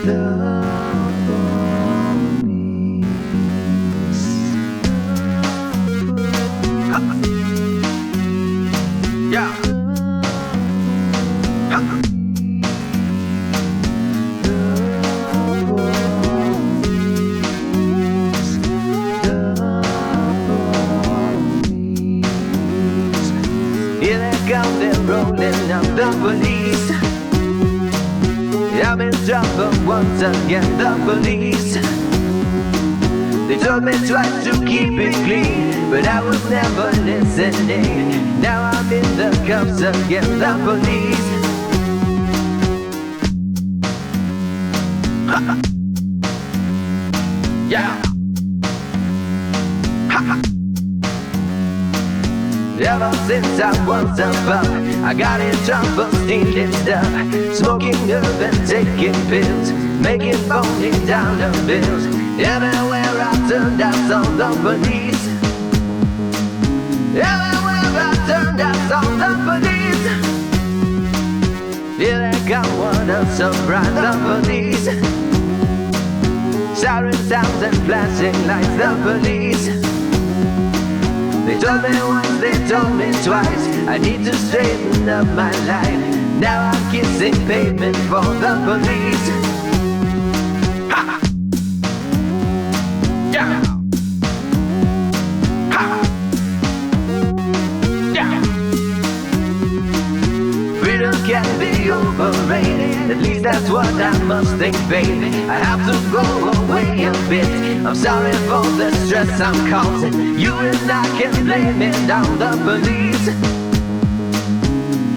Yeah. Here they come, they're rolling up the police. I'm in trouble once again, the police. They told me twice to keep it clean, but I was never listening. Now I'm in the cuffs again, the police. Yeah. Ever since I was a pup, I got in trouble stealing stuff, smoking herb and taking pills, making phony dollar bills. Everywhere I turned, I saw the police. Everywhere I turned, I saw the police. Here they come, what a surprise, the police. Siren sounds and flashing lights, the police. They told me once, they told me twice, I need to straighten up my life. Now I'm kissing pavement for the police. Ha! Yeah! Ha! Yeah! Freedom can be overrated, at least that's what I must think, baby. I have to go away a bit. I'm sorry for the stress I'm causing. You and I can blame it on the police.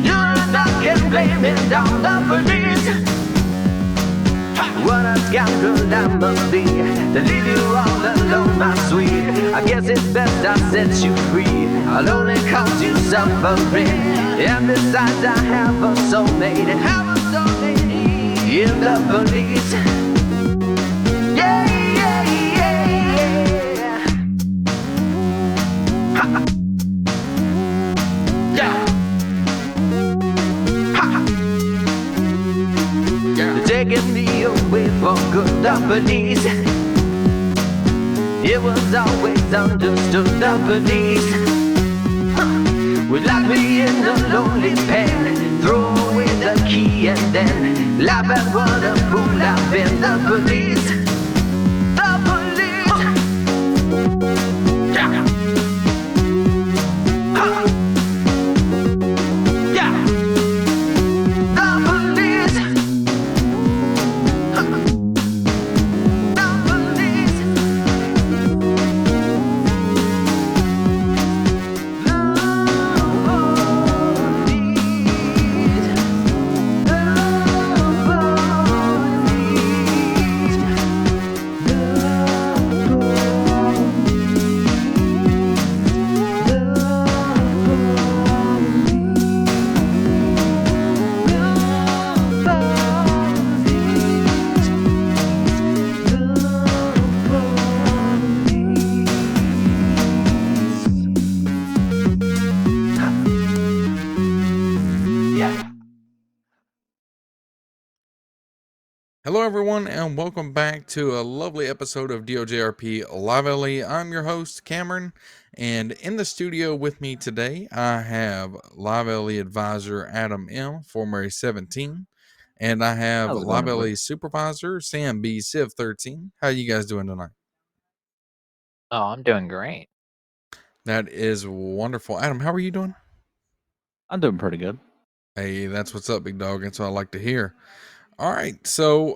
You and I can blame it on the police. What a scoundrel I must be to leave you all alone, my sweet. I guess it's best I set you free. I'll only cause you suffering. And besides, I have a soulmate. In the police. Yeah. They're taking me away for good, the police. It was always understood, the police would lock me in a lonely pen, throw away the key and then laugh at what a fool I've been, the police. The police. Yeah. Yeah. The police. Hello everyone and welcome back to a lovely episode of DoJRP LiveLE. I'm your host Cameron, and in the studio with me today I have LiveLE advisor Adam M, former 17, and I have LiveLE supervisor Sam B, Civ 13. How you guys doing tonight? Oh, I'm doing great. That is wonderful. Adam, how are you doing? I'm doing pretty good. Hey, that's what's up, big dog. That's what I like to hear. All right, so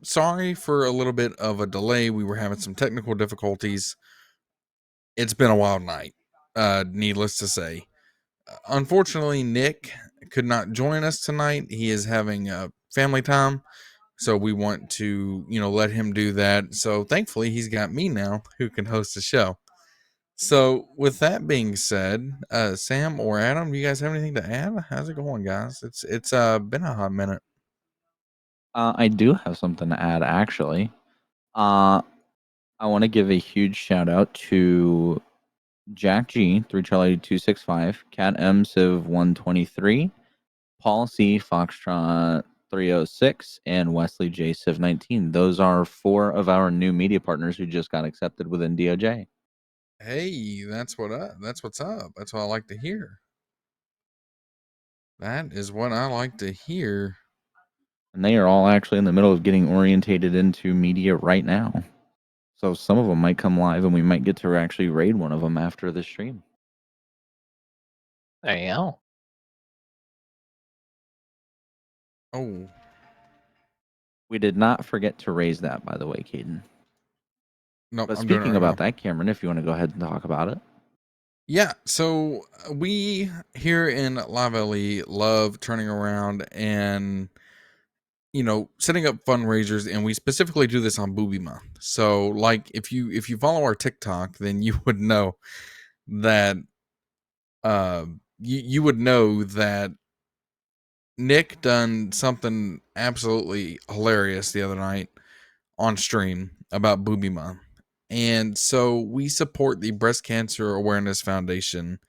sorry for a little bit of a delay. We were having some technical difficulties. It's been a wild night, needless to say. Unfortunately, Nick could not join us tonight. He is having family time, so we want to, let him do that. So thankfully, he's got me now who can host the show. So with that being said, Sam or Adam, do you guys have anything to add? How's it going, guys? It's been a hot minute. I do have something to add, actually. I want to give a huge shout out to Jack G, 3 Charlie 265, Cat M Civ 123, Paul C Foxtrot 306, and Wesley J. Civ 19. Those are 4 of our new media partners who just got accepted within DOJ. Hey, that's what's up. That's what I like to hear. That is what I like to hear. And they are all actually in the middle of getting orientated into media right now. So some of them might come live and we might get to actually raid one of them after the stream. There you go. Oh, We did not forget to raise that, by the way, Caden. no, But I'm doing it speaking right about now. that, Cameron, if you want to go ahead and talk about it. Yeah, so we here in LiveLE love turning around and, you know, setting up fundraisers, and we specifically do this on Booby Month. So, like, if you follow our TikTok, then you would know that you would know that Nick done something absolutely hilarious the other night on stream about Booby Month. And so we support the Breast Cancer Awareness Foundation,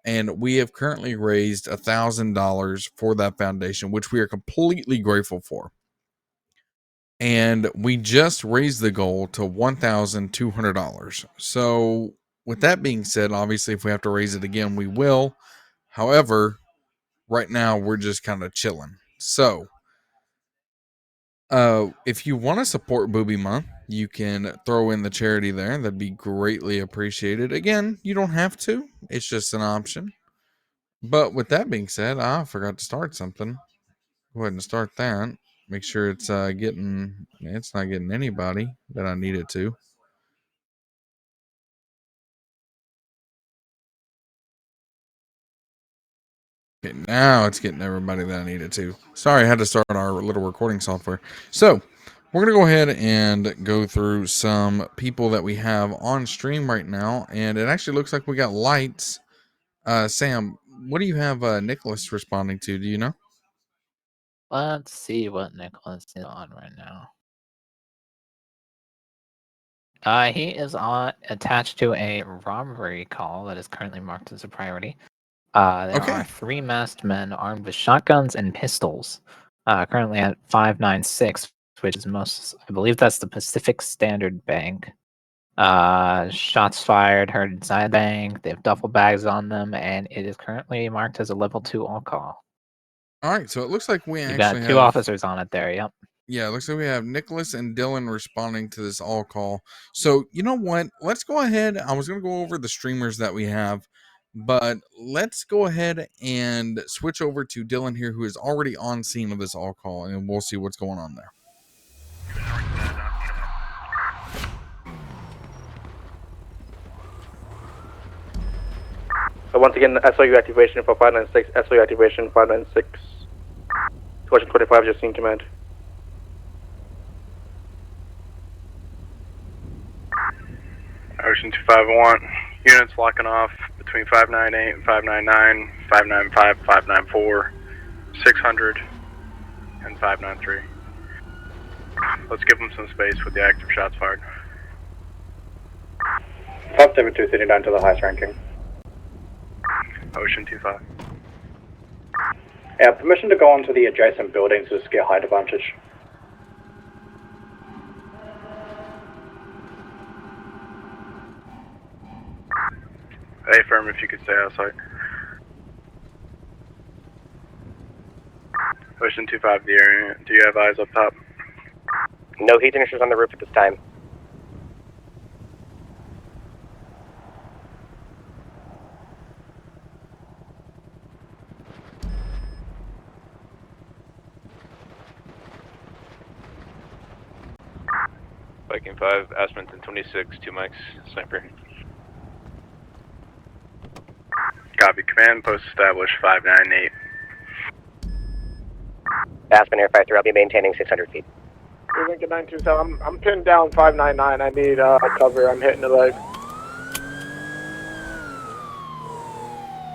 and we have currently raised $1,000 for that foundation, which we are completely grateful for. And we just raised the goal to $1,200. So with that being said, obviously if we have to raise it again, we will. However, right now we're just kind of chilling. So if you want to support Booby Month, you can throw in the charity there. That'd be greatly appreciated. Again, you don't have to. It's just an option. But with that being said, I forgot to start something. Go ahead and start that. Make sure it's not getting anybody that I need it to. Okay, now it's getting everybody that I need it to. Sorry, I had to start our little recording software. So we're going to go ahead and go through some people that we have on stream right now. And it actually looks like we got lights. Sam, what do you have Nicholas responding to? Do you know? Let's see what Nicholas is on right now. He is attached to a robbery call that is currently marked as a priority. There Okay. are 3 masked men armed with shotguns and pistols. Currently at 596, which is I believe that's the Pacific Standard Bank. Shots fired, heard inside the bank. They have duffel bags on them, and it is currently marked as a level 2 all call. All right. So it looks like we You actually got 2 have officers on it there. Yep. Yeah, it looks like we have Nicholas and Dylan responding to this all call. So, you know what? Let's go ahead. I was going to go over the streamers that we have, but let's go ahead and switch over to Dylan here, who is already on scene of this all call, and we'll see what's going on there. So once again, SOU activation for 596, SOU activation 596. Question 25, just in command. Ocean 2501, units locking off between 598 and 599, 595, 594, 600, and 593. Let's give them some space with the active shots fired. 572 sitting down to the highest ranking. Ocean 25. Yeah, permission to go onto the adjacent buildings to get height advantage. Hey, firm, if you could stay outside. Ocean 25, the area. Do you have eyes up top? No heat signatures on the roof at this time. Viking 5, Aspenton 26, 2 mics, sniper. Copy. Command post established 598. Aspen Air 53, I'll be maintaining 600 feet. Lincoln 927, I'm pinned down 599. I need cover. I'm hitting the leg.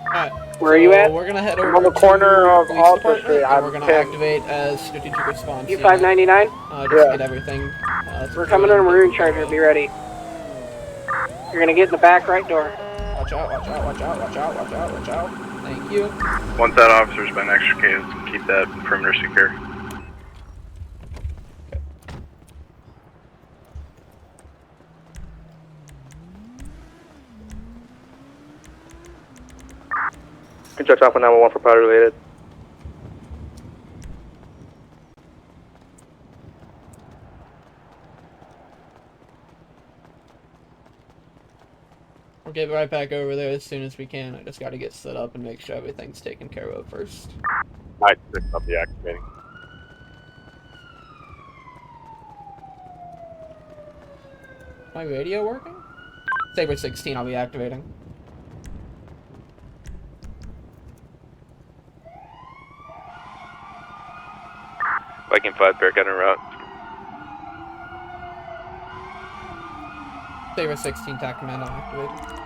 Alright. Where are you at? We're gonna head over I'm on the corner of police Alta department, Street. and we're gonna pinned. activate as strategic response. You 599? Just Yeah. get everything. We're coming in. We're in charger. Be ready. You're gonna get in the back right door. Watch out! Watch out! Watch out! Watch out! Watch out! Watch out! Thank you. Once that officer's been extricated, keep that perimeter secure. Contact Alpha 911 for powder related. We'll get right back over there as soon as we can. I just got to get set up and make sure everything's taken care of first. Alright, 6, I'll be activating. My radio working? Saber 16, I'll be activating. Viking 5, Bearcat en route. Saber 16, TAC command, I'm activated.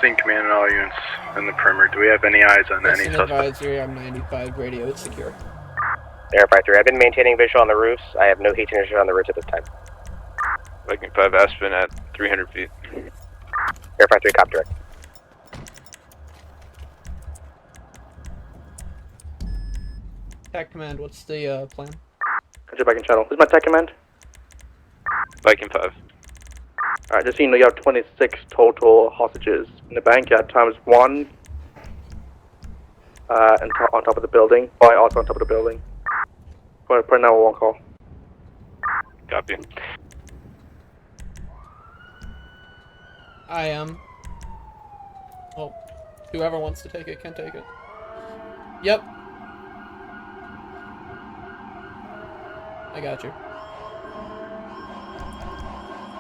Seeing command and all units in the perimeter. Do we have any eyes on any Listen, suspects? advisory, I'm 95, radio, it's secure. Verify 3, I've been maintaining visual on the roofs. I have no heat signature on the roofs at this time. Viking 5, Aspen at 300 feet. Verify 3, copy direct. TAC command, what's the plan? Contact back in channel. This is my tech command. Viking 5. Alright, just so you know, you have 26 total hostages in the bank. You have times 1 and on top of the building. By also on top of the building. Put an 911 call. Copy. I am. Well, whoever wants to take it can take it. Yep. I got you.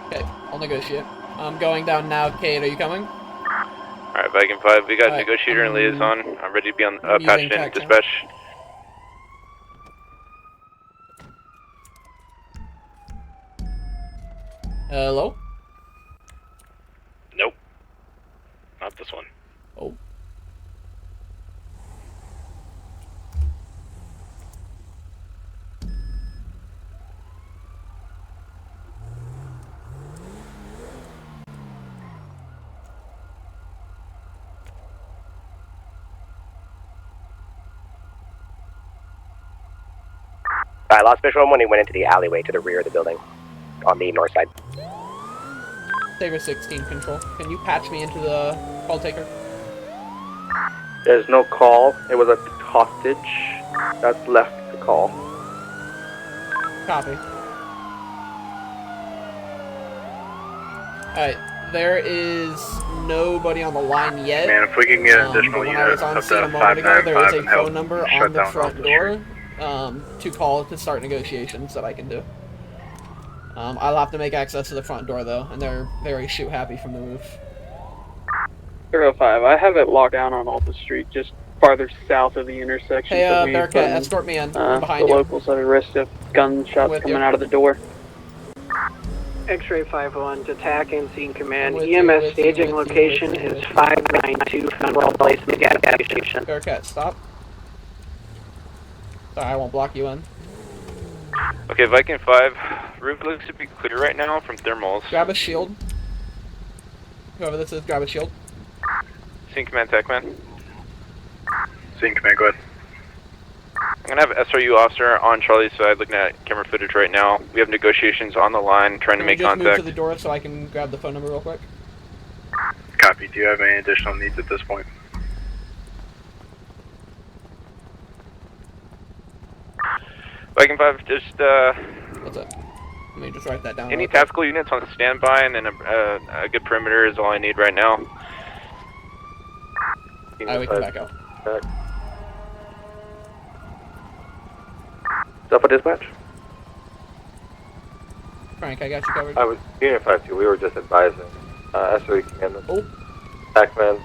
Okay, I'll negotiate. I'm going down now. Kate, are you coming? Alright, Viking 5, we got Alright, negotiator and liaison. I'm ready to be on using patched in TAC dispatch. Hello? Nope. Not this one. Oh. I lost visual when he went into the alleyway to the rear of the building on the north side. Saber 16 control. Can you patch me into the call taker? There's no call. It was a hostage that's left the call. Copy. Alright, there is nobody on the line yet. Man, if we can get an but additional when I unit was on up scene a to moment ago, there 595 is and a help phone number shut on the down front Alpha door to call to start negotiations that I can do. I'll have to make access to the front door though, and they're very shoot happy from the roof. 05, I have it locked down on Alta Street, just farther south of the intersection. Hey, so we've, Bearcat, escort me in. I'm behind the you. locals are at risk of gunshots With coming you. out of the door. X-ray 5-1 to TAC and scene command. With you, EMS with you, staging with you, location with you, is with you. 592 Federal Place, gas station. Bearcat, stop. Sorry, I won't block you in. Okay, Viking 5, roof looks to be clear right now from thermals. Grab a shield. Whoever this is, grab a shield. Scene command, TAC command. Seeing command, go ahead. I'm gonna have SRU officer on Charlie's side looking at camera footage right now. We have negotiations on the line, trying to Can we make just move contact. to the door so I can grab the phone number real quick? Copy. Do you have any additional needs at this point? Viking 5, just What's up? Let me just write that down. any real quick. tactical units on standby and then a good perimeter is all I need right now. Alright, we can back out. Is that for dispatch? Frank, I got you covered. I was Unit 5-2. We were just advising SOE command. Oh. TAC man,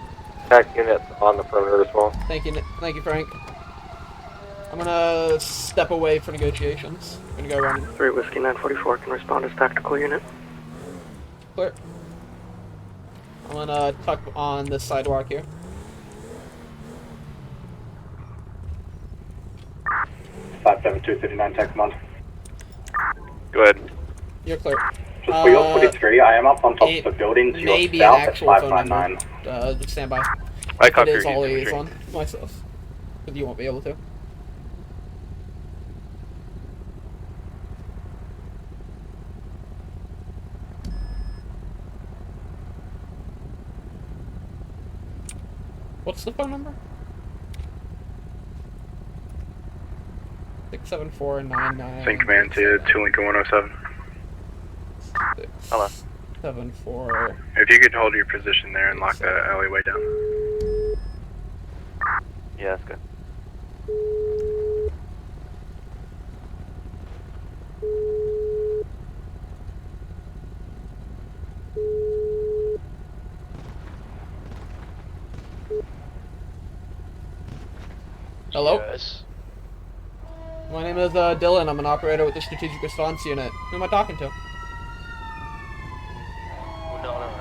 TAC units on the perimeter as well. Thank you, Frank. I'm gonna step away for negotiations. I'm gonna go around. 3 Whiskey 944 can respond as tactical unit. Clear. I'm gonna tuck on this sidewalk here. Five 7-2-59 TAC command. Go ahead. You're clear. Just for your 43, I am up on top of the building to your Maybe an south at actual phone 599. number. Just stand by. I If copy it is your all user liaison myself, because you won't be able to. What's the phone number? 67499. Sync command to 2 Lincoln 107. Hello. 74. If you could hold your position there and lock the alleyway down. Yeah, that's good. Hello? Yes. My name is Dylan. I'm an operator with the Strategic Response Unit. Who am I talking to? No.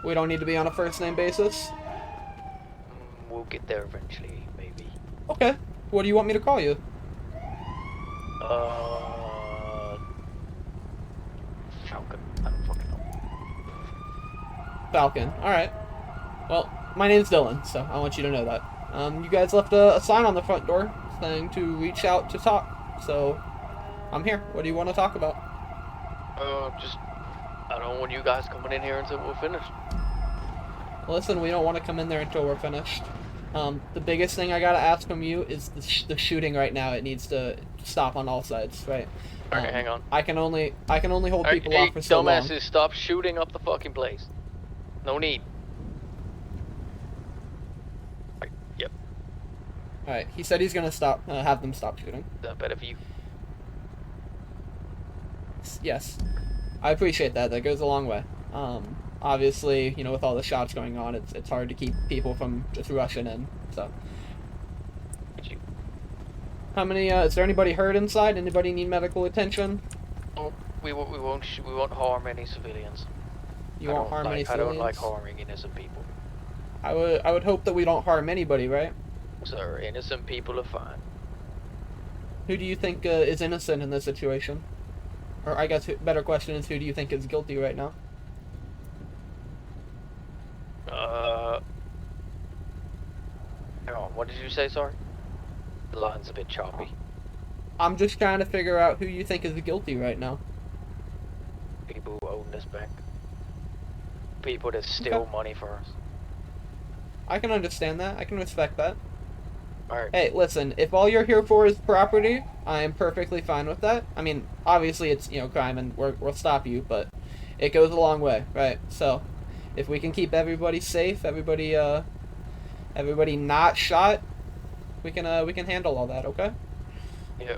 We don't need to be on a first name basis? We'll get there eventually, maybe. Okay. What do you want me to call you? Falcon. I don't fucking know. Falcon. Alright. Well, my name's Dylan, so I want you to know that. You guys left a sign on the front door saying to reach out to talk. So, I'm here. What do you want to talk about? I don't want you guys coming in here until we're finished. Listen, we don't want to come in there until we're finished. The biggest thing I gotta ask from you is the shooting right now. It needs to stop on all sides, right? Okay, hang on. I can only hold people off for so long. Dumbasses, stop shooting up the fucking place. No need. Yep. Alright, he said he's gonna stop, have them stop shooting. Is that better for you? Yes. I appreciate that. That goes a long way. Obviously, you know, with all the shots going on, it's hard to keep people from just rushing in, so. How many, is there anybody hurt inside? Anybody need medical attention? Oh, we won't harm any civilians. You won't harm any civilians? I don't like harming innocent people. I would hope that we don't harm anybody, right? Sir, innocent people are fine. Who do you think is innocent in this situation? Or I guess better question is, who do you think is guilty right now? Hang on, what did you say, sorry? The line's a bit choppy. I'm just trying to figure out who you think is guilty right now. People who own this bank. People that steal money for us. I can understand that. I can respect that. Alright. Hey, listen, if all you're here for is property, I am perfectly fine with that. I mean, obviously it's, you know, crime and we'll stop you, but it goes a long way, right? So, if we can keep everybody safe, everybody not shot, we can handle all that, okay? Yeah.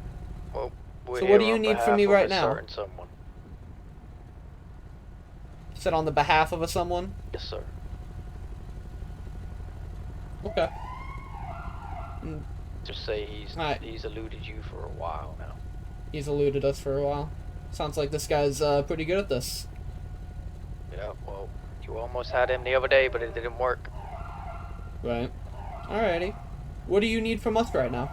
Well, so what do you need from me right now? Someone. Sit on the behalf of someone? Yes, sir. Okay. Just say he's eluded you for a while now. He's eluded us for a while. Sounds like this guy's pretty good at this. Yeah, well, you almost had him the other day, but it didn't work. Right. Alrighty. What do you need from us right now?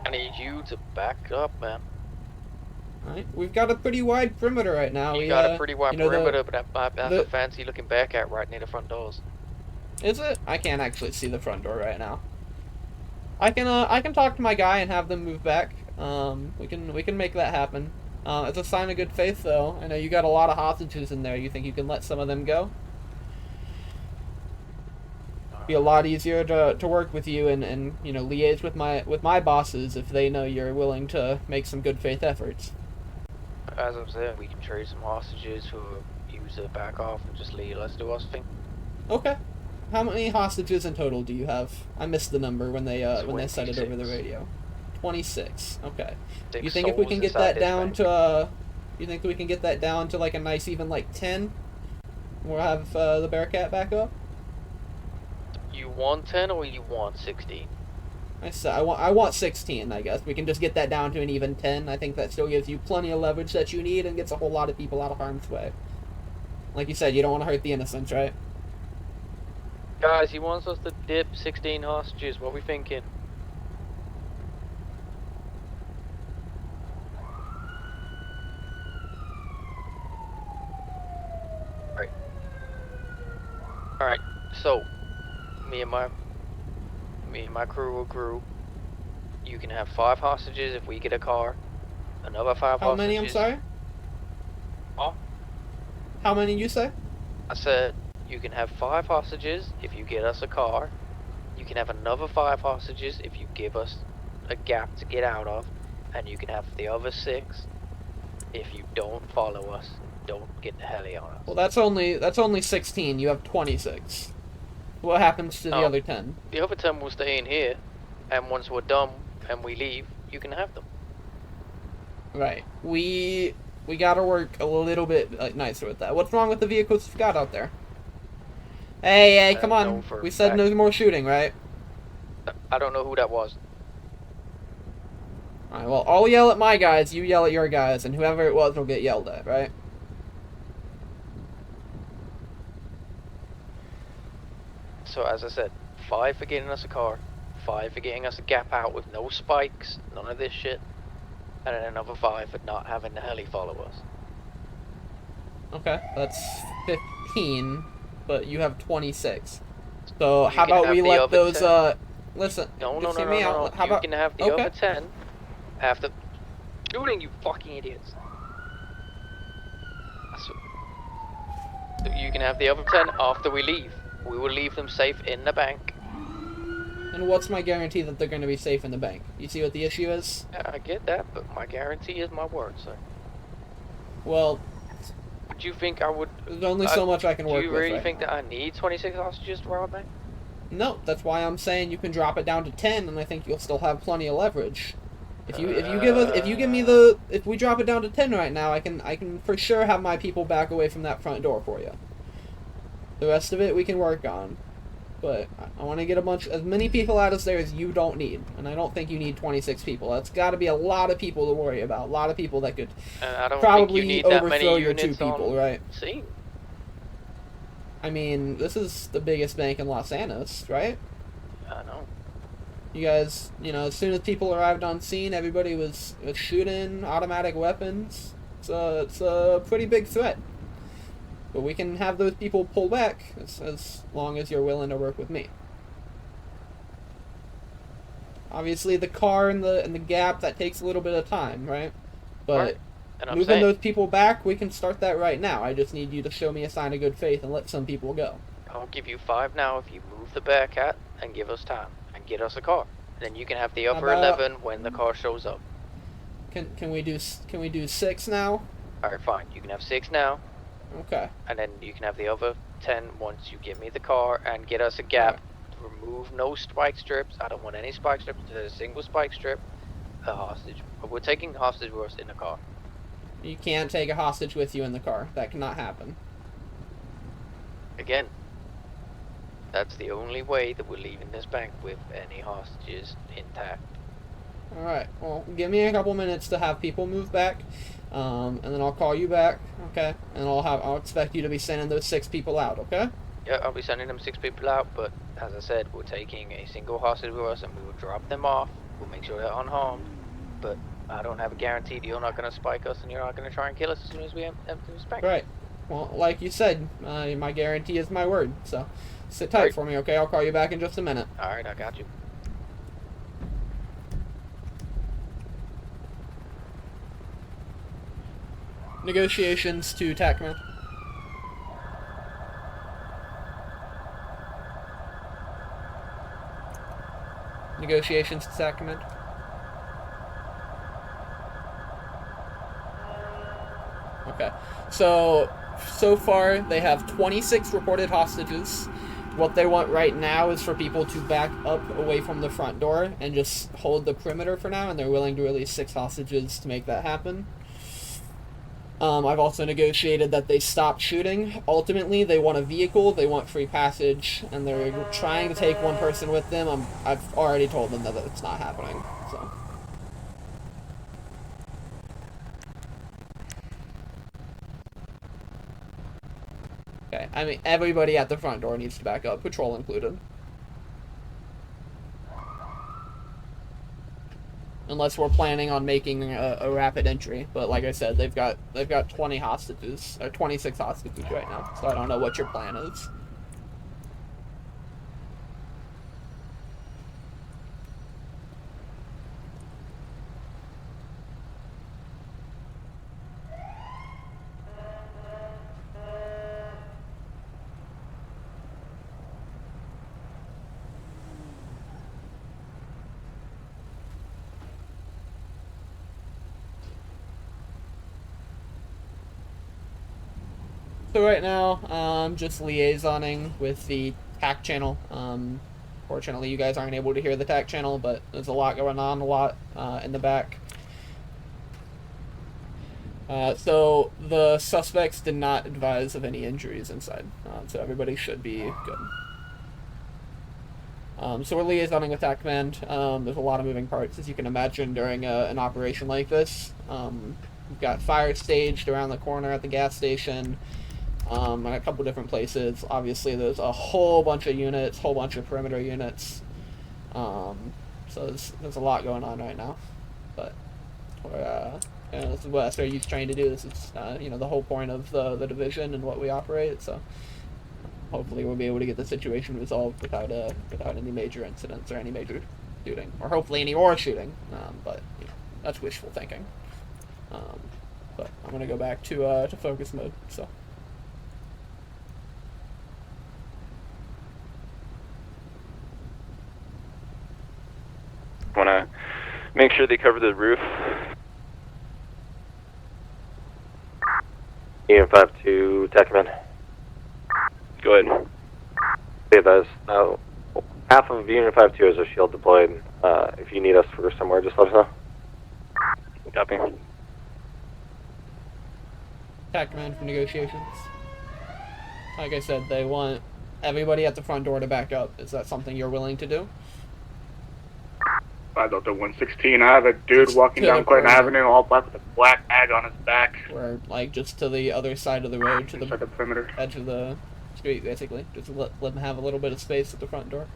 I need you to back up, man. Alright, we've got a pretty wide perimeter right now. You got a pretty wide perimeter, but that's a fancy looking Bearcat right near the front doors. Is it? I can't actually see the front door right now. I can talk to my guy and have them move back. We can make that happen. It's a sign of good faith, though. I know you got a lot of hostages in there. You think you can let some of them go? Be a lot easier to work with you and you know, liaise with my bosses if they know you're willing to make some good faith efforts. As I'm saying, we can trade some hostages who use to back off and just let's do our thing. Okay. How many hostages in total do you have? I missed the number when they said it over the radio. 26. Okay. You think if we can get that down to you think we can get that down to like a nice even like 10? We'll have the Bearcat back up? You want 10 or you want 16? I want 16, I guess. We can just get that down to an even 10. I think that still gives you plenty of leverage that you need and gets a whole lot of people out of harm's way. Like you said, you don't want to hurt the innocents, right? Guys, he wants us to dip 16 hostages. What are we thinking? Alright, so me and my crew will crew. You can have 5 hostages if we get a car. Another 5 hostages. How many, I'm sorry? Oh? How many you say? I said You can have 5 hostages if you get us a car. You can have another 5 hostages if you give us a gap to get out of. And you can have the other 6 if you don't follow us, don't get the heli on us. Well, that's only 16. You have 26. What happens to the other 10? The other 10 will stay in here, and once we're done and we leave, you can have them. Right. We gotta work a little bit nicer with that. What's wrong with the vehicles you've got out there? Hey, come on. We said no more shooting, right? I don't know who that was. Alright, well, I'll yell at my guys, you yell at your guys, and whoever it was will get yelled at, right? So as I said, 5 for getting us a car, 5 for getting us a gap out with no spikes, none of this shit, and then another 5 for not having the heli follow us. Okay, that's 15, but you have 26. So how about we let those, listen, No, just hear me out. How about, you can have the other 10 after shooting, you fucking idiots. So you can have the other 10 after we leave. We will leave them safe in the bank. And what's my guarantee that they're going to be safe in the bank? You see what the issue is? I get that, but my guarantee is my word, sir. Well, do you think I would... There's only so much I can work with. Do you really right think now. that I need 26 hostages to rob a bank? No, that's why I'm saying you can drop it down to 10, and I think you'll still have plenty of leverage. If we drop it down to 10 right now, I can for sure have my people back away from that front door for you. The rest of it we can work on, but I want to get as many people out of there as you don't need, and I don't think you need 26 people. That's got to be a lot of people to worry about. A lot of people that could I don't probably think you need that overthrow many your 2 units people, on right? scene. I mean, this is the biggest bank in Los Angeles, right? I know. You guys, as soon as people arrived on scene, everybody was shooting automatic weapons. It's a pretty big threat. But we can have those people pull back as long as you're willing to work with me. Obviously, the car and the gap, that takes a little bit of time, right? But moving those people back, we can start that right now. I just need you to show me a sign of good faith and let some people go. I'll give you 5 now if you move the Bearcat and give us time and get us a car. Then you can have the other 11 when the car shows up. Can we do 6 now? All right, fine. You can have 6 now. Okay. And then you can have the other 10 once you get me the car and get us a gap. Remove no spike strips. I don't want any spike strips. There's a single spike strip. A hostage. But we're taking the hostage with us in the car. You can't take a hostage with you in the car. That cannot happen. Again, that's the only way that we're leaving this bank with any hostages intact. Alright, well, give me a couple minutes to have people move back, and then I'll call you back, okay? And I'll expect you to be sending those 6 people out, okay? Yeah, I'll be sending them 6 people out, but as I said, we're taking a single hostage with us and we will drop them off. We'll make sure they're unharmed, but I don't have a guarantee that you're not going to spike us and you're not going to try and kill us as soon as we empty this bank. Right. Well, like you said, my guarantee is my word, so sit tight for me, okay? I'll call you back in just a minute. Alright, I got you. Negotiations to attack command. Negotiations to attack command. Okay. So far they have 26 reported hostages. What they want right now is for people to back up away from the front door and just hold the perimeter for now, and they're willing to release 6 hostages to make that happen. I've also negotiated that they stop shooting. Ultimately, they want a vehicle, they want free passage, and they're trying to take 1 person with them. I've already told them that it's not happening, so. Okay, I mean, everybody at the front door needs to back up, patrol included. Unless we're planning on making a rapid entry, but like I said, they've got 20 hostages, or 26 hostages right now, so I don't know what your plan is. So right now, just liaisoning with the TAC channel. Fortunately, you guys aren't able to hear the TAC channel, but there's a lot going on, in the back. So the suspects did not advise of any injuries inside, so everybody should be good. So we're liaisoning with TAC Command. There's a lot of moving parts, as you can imagine, during an operation like this. We've got fire staged around the corner at the gas station, and a couple different places. Obviously, there's a whole bunch of units, whole bunch of perimeter units. So there's a lot going on right now, but this is what SRU's trying to do. This is the whole point of the division and what we operate. So hopefully we'll be able to get the situation resolved without any major incidents or any major shooting, or hopefully any more shooting. But that's wishful thinking. But I'm gonna go back to focus mode. So. Want to make sure they cover the roof. Unit 52, TAC Command. Go ahead. Say this. Half of Unit 52 has a shield deployed. If you need us for somewhere, just let us know. Copy. TAC Command for negotiations. Like I said, they want everybody at the front door to back up. Is that something you're willing to do? 5 Delta 116, I have a dude walking down Clinton Avenue, all black with a black bag on his back. We're like just to the other side of the road, to the perimeter edge of the street, basically. Just let them have a little bit of space at the front door.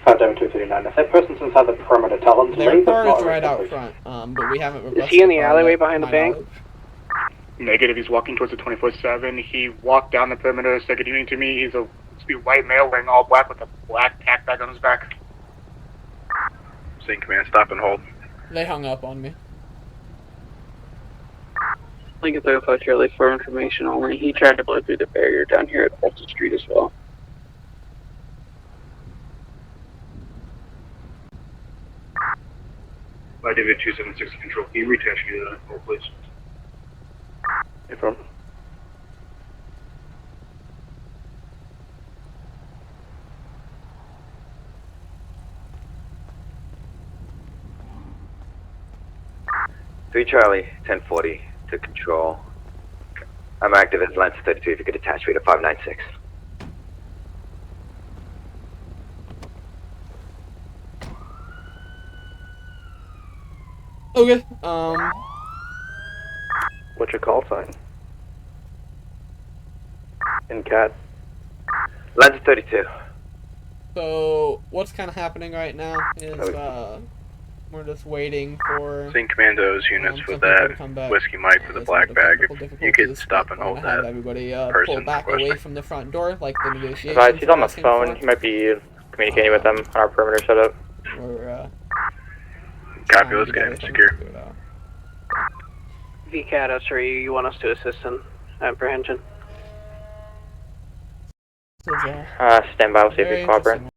57239. If that person's inside the perimeter, tell them to Their leave. car is right out front, but we haven't requested. Is he in the alleyway behind the bank? Negative, he's walking towards the 24/7. He walked down the perimeter, said good evening to me. He's a white male wearing all black with a black tack bag on his back. Same command, stop and hold. They hung up on me. Lincoln 35 Charlie for information only. He tried to blow through the barrier down here at Fulton Street as well. David 276 control. Can you retouch me to that, please? Affirm. Charlie, 1040 to control. I'm active as Lance 32 if you could attach me to 596. Okay, What's your call sign? In cat. Lance 32. So what's kind of happening right now is we're just waiting for St. Commandos units with that Whiskey Mike with a black bag. If you could stop and hold that everybody person pull back away from the front door, like the negotiations. Right, he's on the phone. He might be communicating with them on our perimeter setup. We're copy, let's get him secure. VCAT, SRE, you want us to assist in apprehension? Stand by, we'll see if he's cooperating.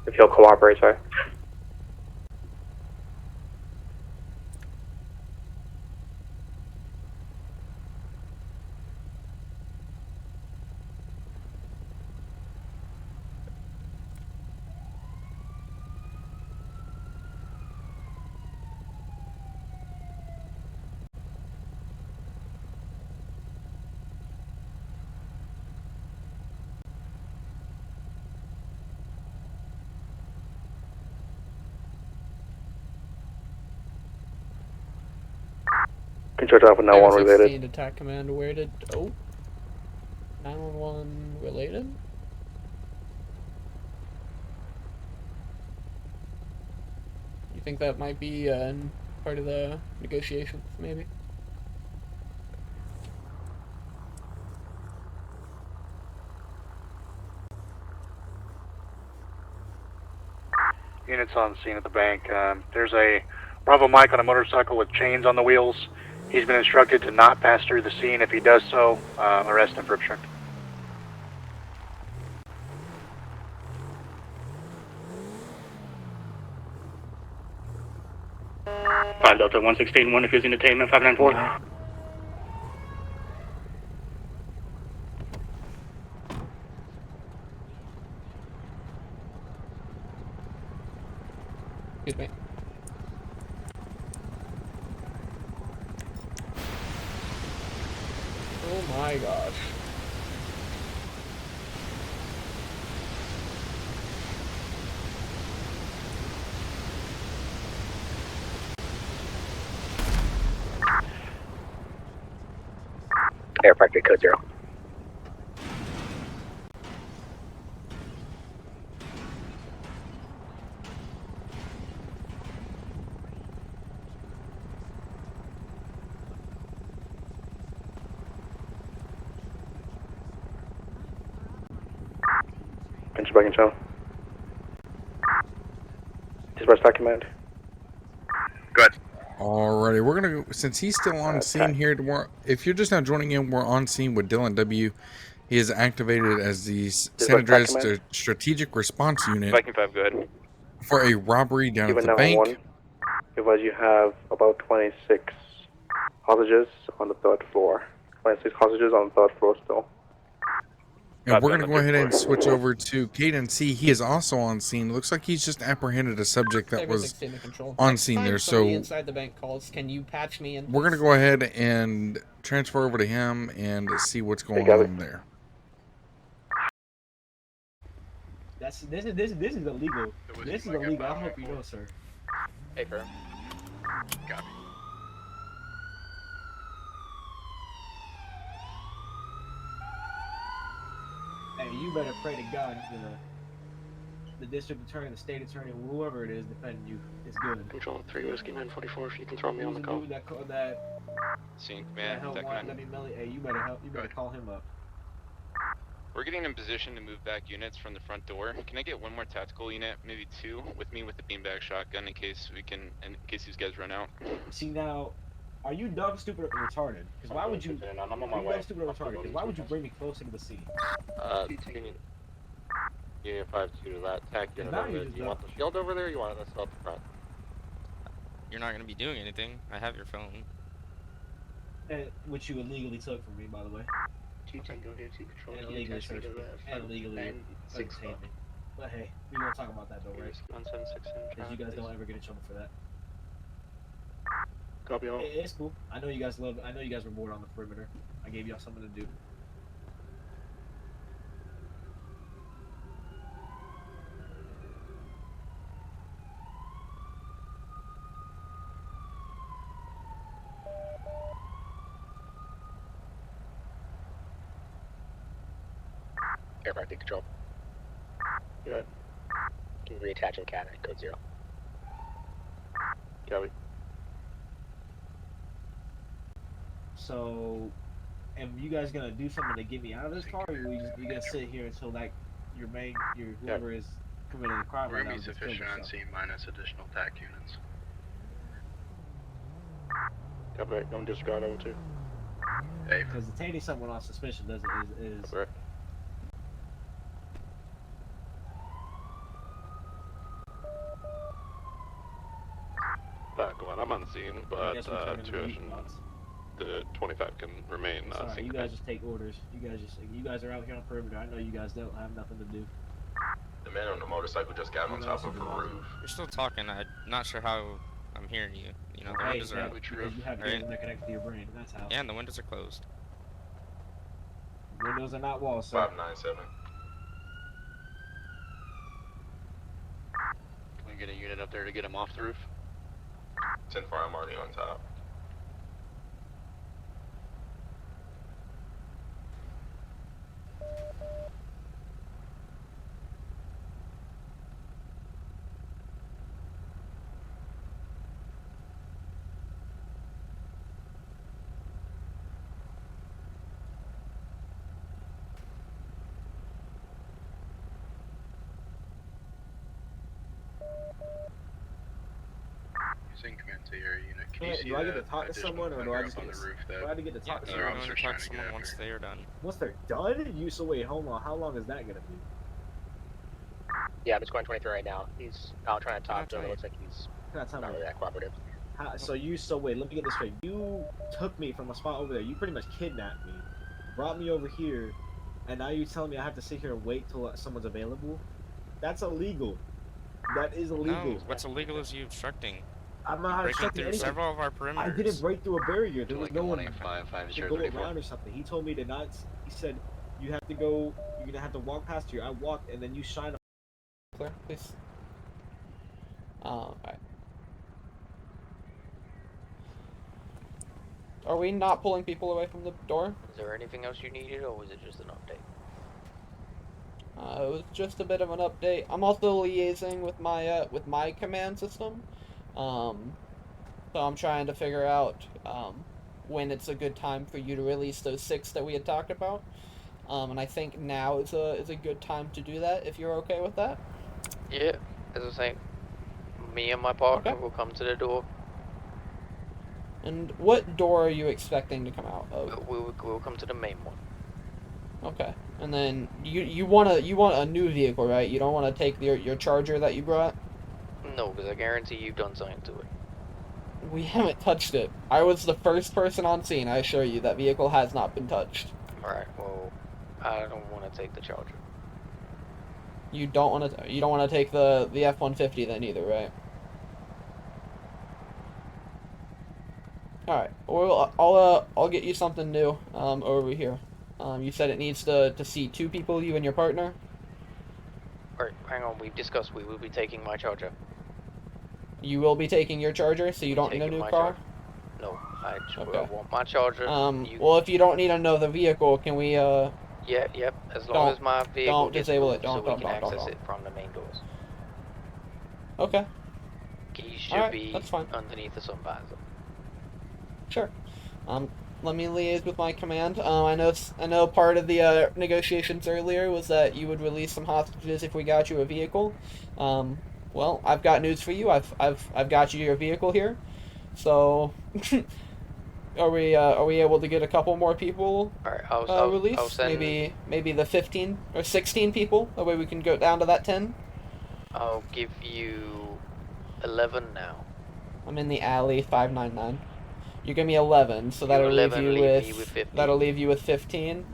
If he'll cooperate, sorry. Control drop with 911 related. Attack command awaited. Oh. 911 related? You think that might be part of the negotiations, maybe? Units on scene at the bank. There's a Bravo Mike on a motorcycle with chains on the wheels. He's been instructed to not pass through the scene. If he does so, arrest him for obstruction. Delta 116-1 if using detainment 594. Excuse me. Oh my gosh. Air factory code 0. Dispatch back in channel. Dispatch document. Go ahead. Alrighty, we're gonna go, since he's still on scene here tomorrow. If you're just now joining in, we're on scene with Dylan W. He is activated as the San Andreas Strategic Response Unit Viking 5, go ahead. for a robbery down at the 911. bank. Because you have about 26 hostages on the 3rd floor. 26 hostages on the 3rd floor still. And we're going to go ahead and switch over to Caden C. He is also on scene. Looks like he's just apprehended a subject that was on scene there. So inside the bank calls, can you patch me in? We're going to go ahead and transfer over to him and see what's going on there. This is illegal. This is illegal. I hope you know, sir. Hey, firm. Copy. Hey, you better pray to God the district attorney, the state attorney, whoever it is defending you is good. Control 3 Whiskey 944 if you can throw me on the call. That Scene command, help command. Hey, you better help. You better call him up. We're getting in position to move back units from the front door. Can I get one more tactical unit, maybe two, with me with the beanbag shotgun in case these guys run out? See now, are you dumb, stupid, or retarded? Because why would you? I'm on my are you way. dumb, stupid, or retarded? Because why would you bring me closer to the scene? Union 52 to that tac unit over there. Do you want the shield over there or you want it up front? You're not going to be doing anything. I have your phone. Which you illegally took from me, by the way. 2 Tango here, 2 control. And illegally searched me. And illegally detained me. But hey, we won't talk about that though, right? 176 Because you guys don't ever get in trouble for that. Copy all. It's cool. I know you guys were bored on the perimeter. I gave y'all something to do. Aircraft control. Good. Can you reattach in cabin at code 0? Copy. So, am you guys gonna do something to get me out of this car, or are you gonna sit here until like whoever is committing a crime? We're gonna be sufficient on scene minus additional TAC units. Copy. Don't disregard over 2. Hey. Because detaining someone on suspicion is right. Glenn, I'm on scene, but the 25 can remain. Sorry, you guys just take orders. You guys are out here on perimeter. I know you guys don't have nothing to do. The man on the motorcycle just got on top of a roof. You're still talking. I'm not sure how I'm hearing you. You know, the windows are because you have ears that connect to your brain. That's how. Yeah, and the windows are closed. Windows are not walls, sir. 597. Can we get a unit up there to get him off the roof? 10-4, I'm already on top. Using command to your unit. Can you see do I get to talk to someone, or do I just on the roof do I get to talk to someone? officers trying to get after? Once they are done. Once they're done? So wait, hold on. How long is that gonna be? Yeah, I'm just going 23 right now. He's out trying to talk to him. It looks like he's not really that cooperative. Wait, let me get this straight. You took me from a spot over there. You pretty much kidnapped me, brought me over here, and now you're telling me I have to sit here and wait till someone's available? That's illegal. That is illegal. No, what's illegal is you obstructing. I'm not breaking obstructing through anything. several of our perimeters. I didn't break through a barrier. There was no one to go around or something. He told me to not. He said you have to go. You're gonna have to walk past here. I walked, and then you shine. Clear, please. Alright. Are we not pulling people away from the door? Is there anything else you needed, or was it just an update? It was just a bit of an update. I'm also liaising with my command system. So I'm trying to figure out when it's a good time for you to release those 6 that we had talked about. And I think now is a good time to do that, if you're okay with that. Yeah, as I was saying, me and my partner will come to the door. And what door are you expecting to come out of? We'll come to the main one. Okay. And then you want a new vehicle, right? You don't want to take your Charger that you brought? No, because I guarantee you've done something to it. We haven't touched it. I was the first person on scene. I assure you that vehicle has not been touched. All right. Well, I don't want to take the Charger. You don't want to take the F-150 then either, right? All right. Well, I'll get you something new over here. You said it needs to seat 2 people, you and your partner? Alright, hang on, we've discussed we will be taking my Charger. You will be taking your Charger, so you don't need a new car? No, I want my Charger. Well, if you don't need another vehicle, can we, Yep, as long as my vehicle don't disable it, so we can access it from the main doors. Okay. Keys should be underneath the sun visor. Sure. Let me liaise with my command. I know part of the negotiations earlier was that you would release some hostages if we got you a vehicle. Well, I've got news for you. I've got you your vehicle here. So, are we able to get a couple more people released? Maybe the 15 or 16 people. That way we can go down to that 10. I'll give you 11 now. I'm in the alley 599. You give me 11, so that'll leave you with 15. That'll leave you with 15.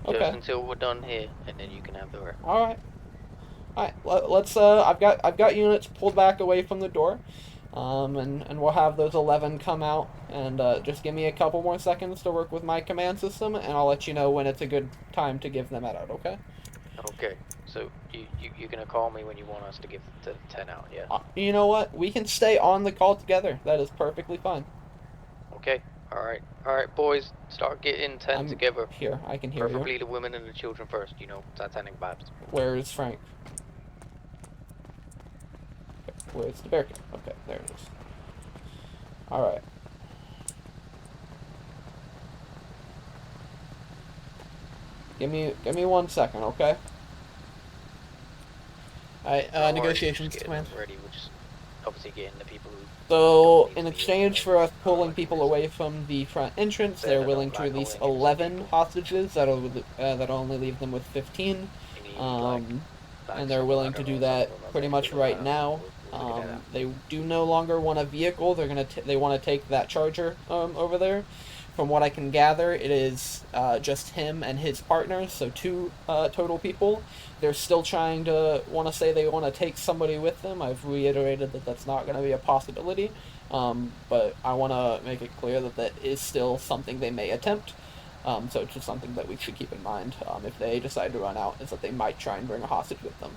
Okay. Just until we're done here, and then you can have the rest. All right. Let's. I've got units pulled back away from the door, and we'll have those 11 come out, and just give me a couple more seconds to work with my command system, and I'll let you know when it's a good time to give them that out. Okay. Okay. So you're gonna call me when you want us to give the 10 out, yeah? You know what? We can stay on the call together. That is perfectly fine. Okay, alright, boys, start getting 10 together. Here, I can hear you. Preferably the women and the children first, you know, Titanic vibes. Where is Frank? Where's the barricade? Okay, there it is. Alright. Give me 1 second, okay? Alright, negotiations, command. Ready, we're just obviously getting the people who... So, in exchange for us pulling people away from the front entrance, they're willing to release 11 hostages. That'll only leave them with 15. And they're willing to do that pretty much right now. They do no longer want a vehicle. They want to take that Charger over there. From what I can gather, it is just him and his partner, so 2 total people. They're still trying to say they want to take somebody with them. I've reiterated that that's not going to be a possibility, but I want to make it clear that is still something they may attempt. So it's just something that we should keep in mind if they decide to run out, is that they might try and bring a hostage with them.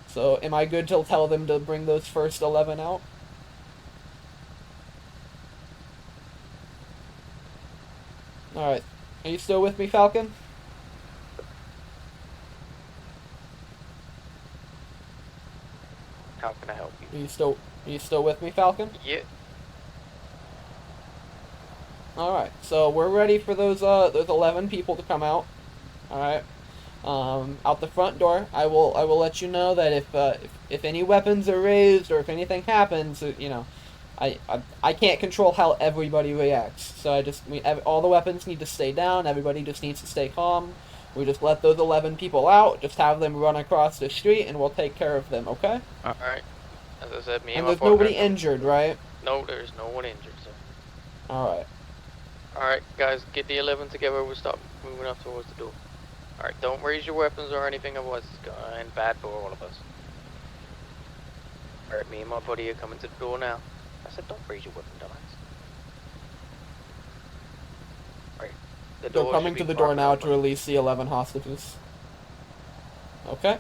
So am I good to tell them to bring those first 11 out? Alright. Are you still with me, Falcon? How can I help you? Are you still with me, Falcon? Yeah. Alright, so we're ready for those 11 people to come out. Alright. Out the front door. I will let you know that if any weapons are raised or if anything happens, you know, I can't control how everybody reacts, so all the weapons need to stay down, everybody just needs to stay calm. We just let those 11 people out, just have them run across the street, and we'll take care of them, okay? Alright. As I said, me and And my there's partner. nobody injured, right? No, there's no one injured, sir. Alright. Alright, guys, get the 11 together. We'll stop moving up towards the door. Alright, don't raise your weapons or anything, otherwise it's going to end bad for all of us. Alright, me and my buddy are coming to the door now. I said don't raise your weapon, dumbass. Alright, the door They're coming should to be the door propped now up. to release the 11 hostages. Okay.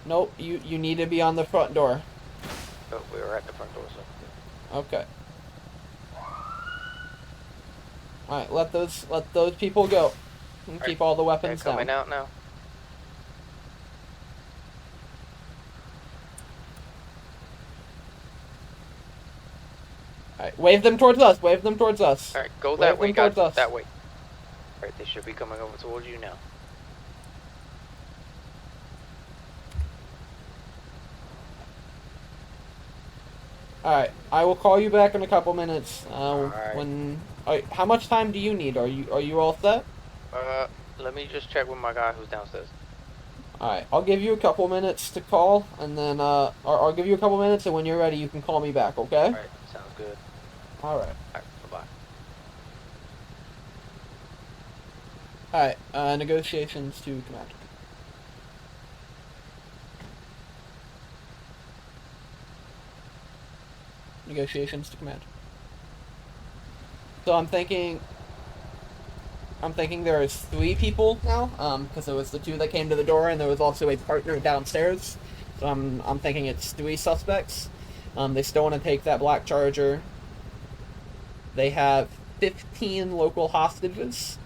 Nope, you need to be on the front door. Oh, we were at the front door, sir. Okay. Alright, let those people go. And keep all the weapons They're down. coming out now. Alright, wave them towards us. Wave them towards us. Alright, go Wave that way, them guys. towards us. That way. Alright, they should be coming over towards you now. Alright, I will call you back in a couple minutes. Alright. How much time do you need? Are you all set? Let me just check with my guy who's downstairs. Alright, I'll give you a couple minutes to call, and then, I'll give you a couple minutes, and when you're ready, you can call me back, okay? Alright, sounds good. Alright. Alright, bye-bye. Alright, negotiations to command. Negotiations to command. So I'm thinking there is 3 people now, because there was the 2 that came to the door, and there was also a partner downstairs. So I'm thinking it's 3 suspects. They still want to take that black Charger. They have 15 local hostages.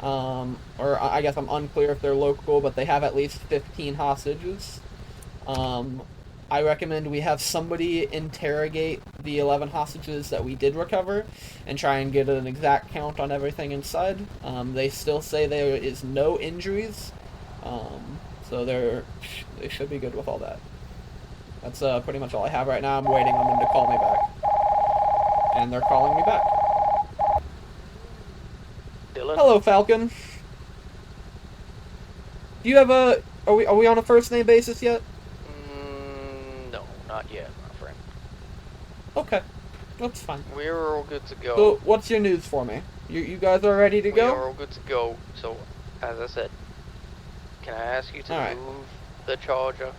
Or I guess I'm unclear if they're local, but they have at least 15 hostages. I recommend we have somebody interrogate the 11 hostages that we did recover and try and get an exact count on everything inside. They still say there is no injuries, so they should be good with all that. That's pretty much all I have right now. I'm waiting on them to call me back. And they're calling me back. Dylan? Hello, Falcon. Do you have a... Are we on a first name basis yet? No, not yet, my friend. Okay. That's fine. We're all good to go. So, what's your news for me? You guys are ready to go? We are all good to go. So, as I said, can I ask you to move the Charger?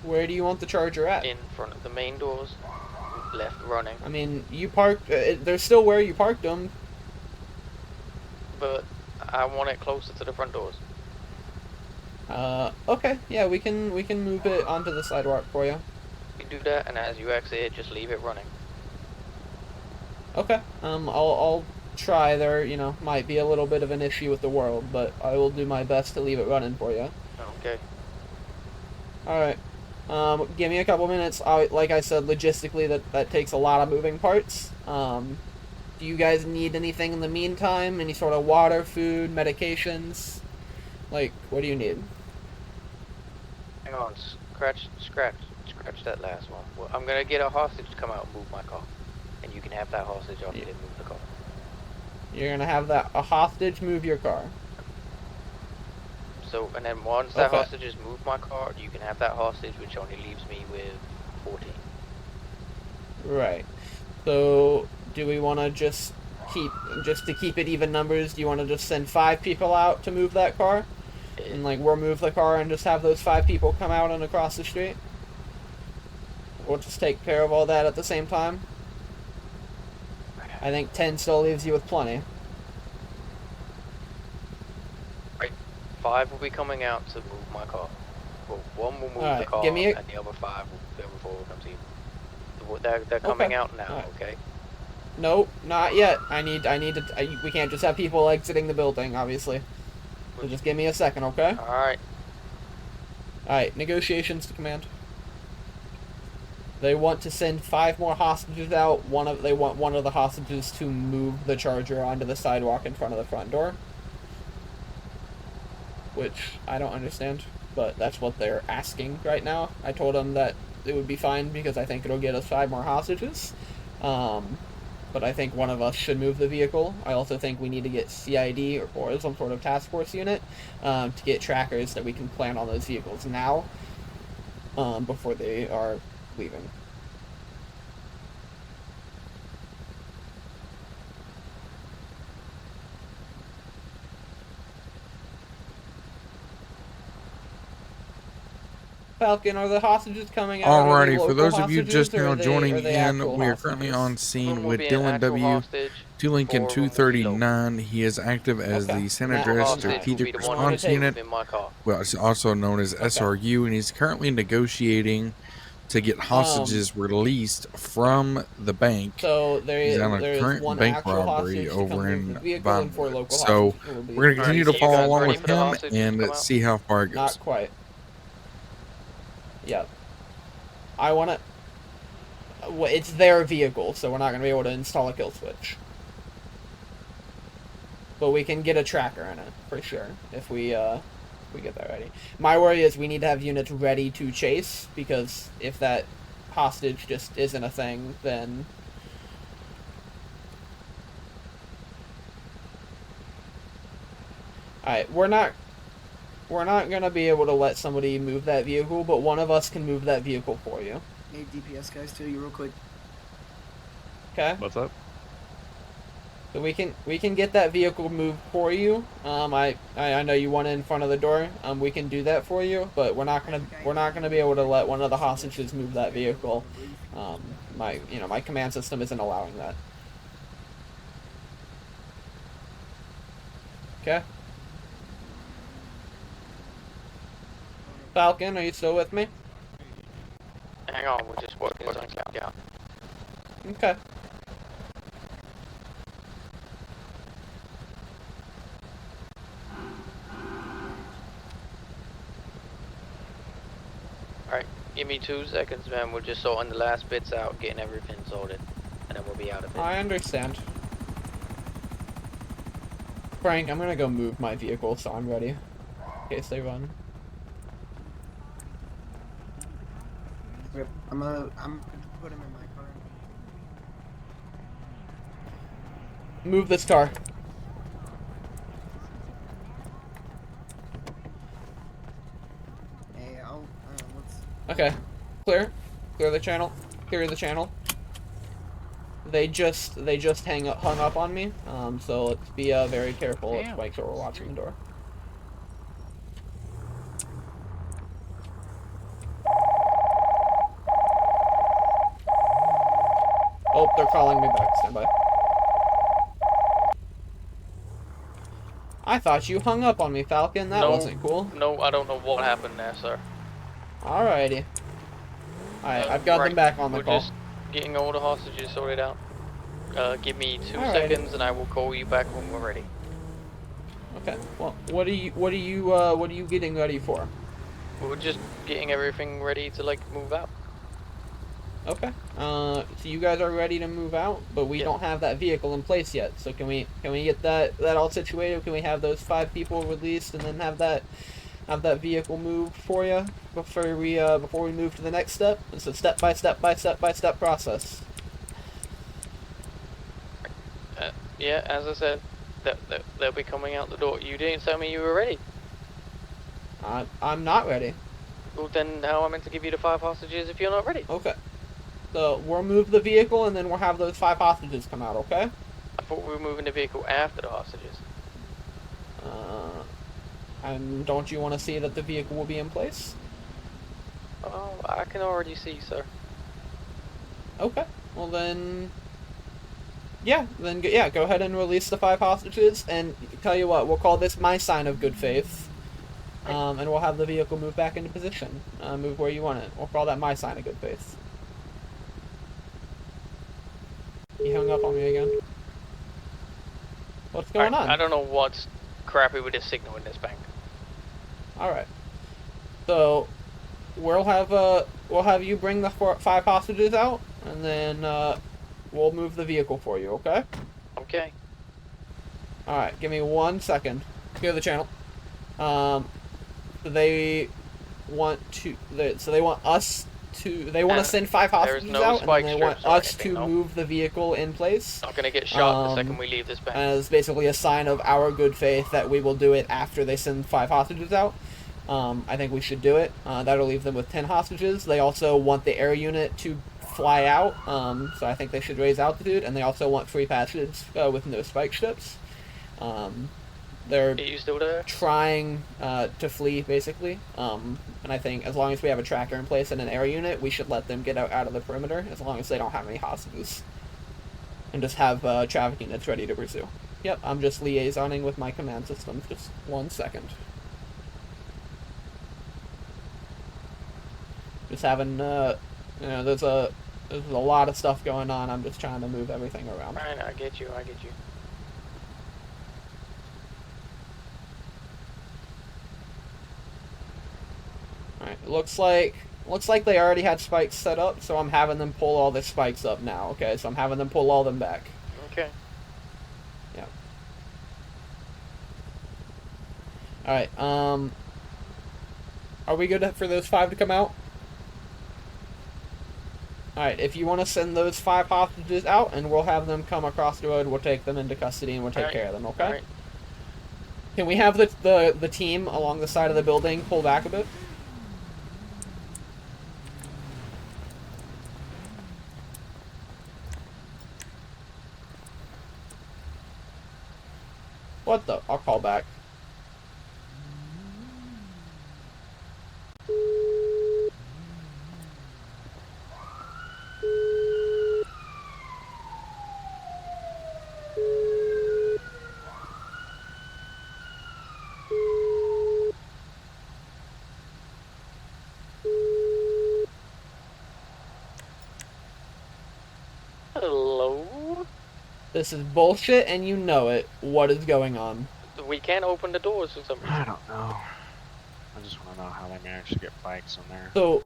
Where do you want the Charger at? In front of the main doors. Left running. I mean, you parked... they're still where you parked them. But I want it closer to the front doors. Okay. Yeah, we can move it onto the sidewalk for you. You do that, and as you exit it, just leave it running. Okay. I'll try. There, might be a little bit of an issue with the world, but I will do my best to leave it running for you. Okay. Alright. Give me a couple minutes. Like I said, logistically, that takes a lot of moving parts. Do you guys need anything in the meantime? Any sort of water, food, medications? Like, what do you need? Hang on, scratch that last one. Well, I'm gonna get a hostage to come out and move my car. And you can have that hostage after they move the car. You're gonna have a hostage move your car. So, and then once that hostage has moved my car, you can have that hostage, which only leaves me with 14. Right. So, do we want to just to keep it even numbers, do you want to just send 5 people out to move that car? And, we'll move the car and just have those 5 people come out and across the street? We'll just take care of all that at the same time? I think 10 still leaves you with plenty. 5 will be coming out to move my car. Well, 1 will move the car, and the other 5 will before it comes in. They're coming out now, okay? No, not yet. I need to. We can't just have people exiting the building, obviously. So just give me a second, okay? Alright. Alright, negotiations to command. They want to send 5 more hostages out. They want one of the hostages to move the Charger onto the sidewalk in front of the front door. Which I don't understand, but that's what they're asking right now. I told them that it would be fine because I think it'll get us 5 more hostages. But I think one of us should move the vehicle. I also think we need to get CID or some sort of task force unit to get trackers that we can plant on those vehicles now. before they are leaving. Falcon, are the hostages coming out? Alrighty, for those of you just now joining in, we are currently on scene with Dylan W. to Lincoln 239. He is active as the San Andreas Strategic Response Unit, well, it's also known as SRU, and he's currently negotiating to get hostages released from the bank. So He's on a current bank robbery over in Vinewood. So we're going to continue to follow along with him and see how far it goes. Not quite. Yep. I want to... Well, it's their vehicle, so we're not going to be able to install a kill switch. But we can get a tracker in it, for sure, if we get that ready. My worry is we need to have units ready to chase, because if that hostage just isn't a thing, then... Alright, we're not going to be able to let somebody move that vehicle, but one of us can move that vehicle for you. Need DPS guys too, you real quick. Okay. What's up? So we can get that vehicle moved for you. I know you want it in front of the door. We can do that for you, but we're not gonna be able to let one of the hostages move that vehicle. My command system isn't allowing that. Okay. Falcon, are you still with me? Hang on, we're just working on countdown. Okay. Alright, give me 2 seconds, man. We're just sorting the last bits out, getting everything sorted, and then we'll be out of it. I understand. Frank, I'm gonna go move my vehicle so I'm ready. In case they run. I'm gonna put him in my car. Move this car. Hey, let's... Okay. Clear. Clear the channel. Clear the channel. They just hung up on me. So let's be very careful. Let's make sure we're watching the door. Oh, they're calling me back. Stand by. I thought you hung up on me, Falcon. That wasn't cool. No, I don't know what happened there, sir. Alrighty. Alright, I've got them back on the call. We're just getting all the hostages sorted out. Give me 2 seconds, and I will call you back when we're ready. Okay. Well, what are you getting ready for? We're just getting everything ready to move out. Okay. So you guys are ready to move out, but we don't have that vehicle in place yet. So can we get that all situated? Can we have those 5 people released and then have that vehicle moved for you before we move to the next step? It's a step by step process. Yeah, as I said, they'll be coming out the door. You didn't tell me you were ready. I'm not ready. Well, then how am I meant to give you the 5 hostages if you're not ready? Okay. So we'll move the vehicle and then we'll have those 5 hostages come out, okay? I thought we were moving the vehicle after the hostages. And don't you want to see that the vehicle will be in place? Oh, I can already see, sir. Okay. Well then... Yeah, go ahead and release the 5 hostages, and tell you what, we'll call this my sign of good faith. And we'll have the vehicle move back into position. Move where you want it. We'll call that my sign of good faith. He hung up on me again. What's going on? I don't know what's crappy with this signal in this bank. Alright. So, we'll have you bring the 5 hostages out, and then, we'll move the vehicle for you, okay? Okay. Alright, give me 1 second. Clear the channel. They want to send 5 hostages out, and they want us to move the vehicle in place. Not gonna get shot the second we leave this bank. As basically a sign of our good faith that we will do it after they send 5 hostages out. I think we should do it. That'll leave them with 10 hostages. They also want the air unit to fly out, so I think they should raise altitude, and they also want free passage with no spike strips. They're trying to flee, basically, and I think as long as we have a tracker in place and an air unit, we should let them get out of the perimeter, as long as they don't have any hostages, and just have traffic units ready to pursue. Yep, I'm just liaisoning with my command systems. Just 1 second. Just having, there's a lot of stuff going on. I'm just trying to move everything around. Right, I get you. Alright, it looks like they already had spikes set up, so I'm having them pull all the spikes up now, okay? So I'm having them pull all them back. Okay. Yeah. Alright, are we good for those 5 to come out? Alright, if you want to send those 5 hostages out, and we'll have them come across the road, we'll take them into custody, and we'll take care of them, okay? Alright. Can we have the team along the side of the building pull back a bit? What the? I'll call back. Hello? This is bullshit, and you know it. What is going on? We can't open the doors or something. I don't know. I just want to know how they managed to get bikes in there. So,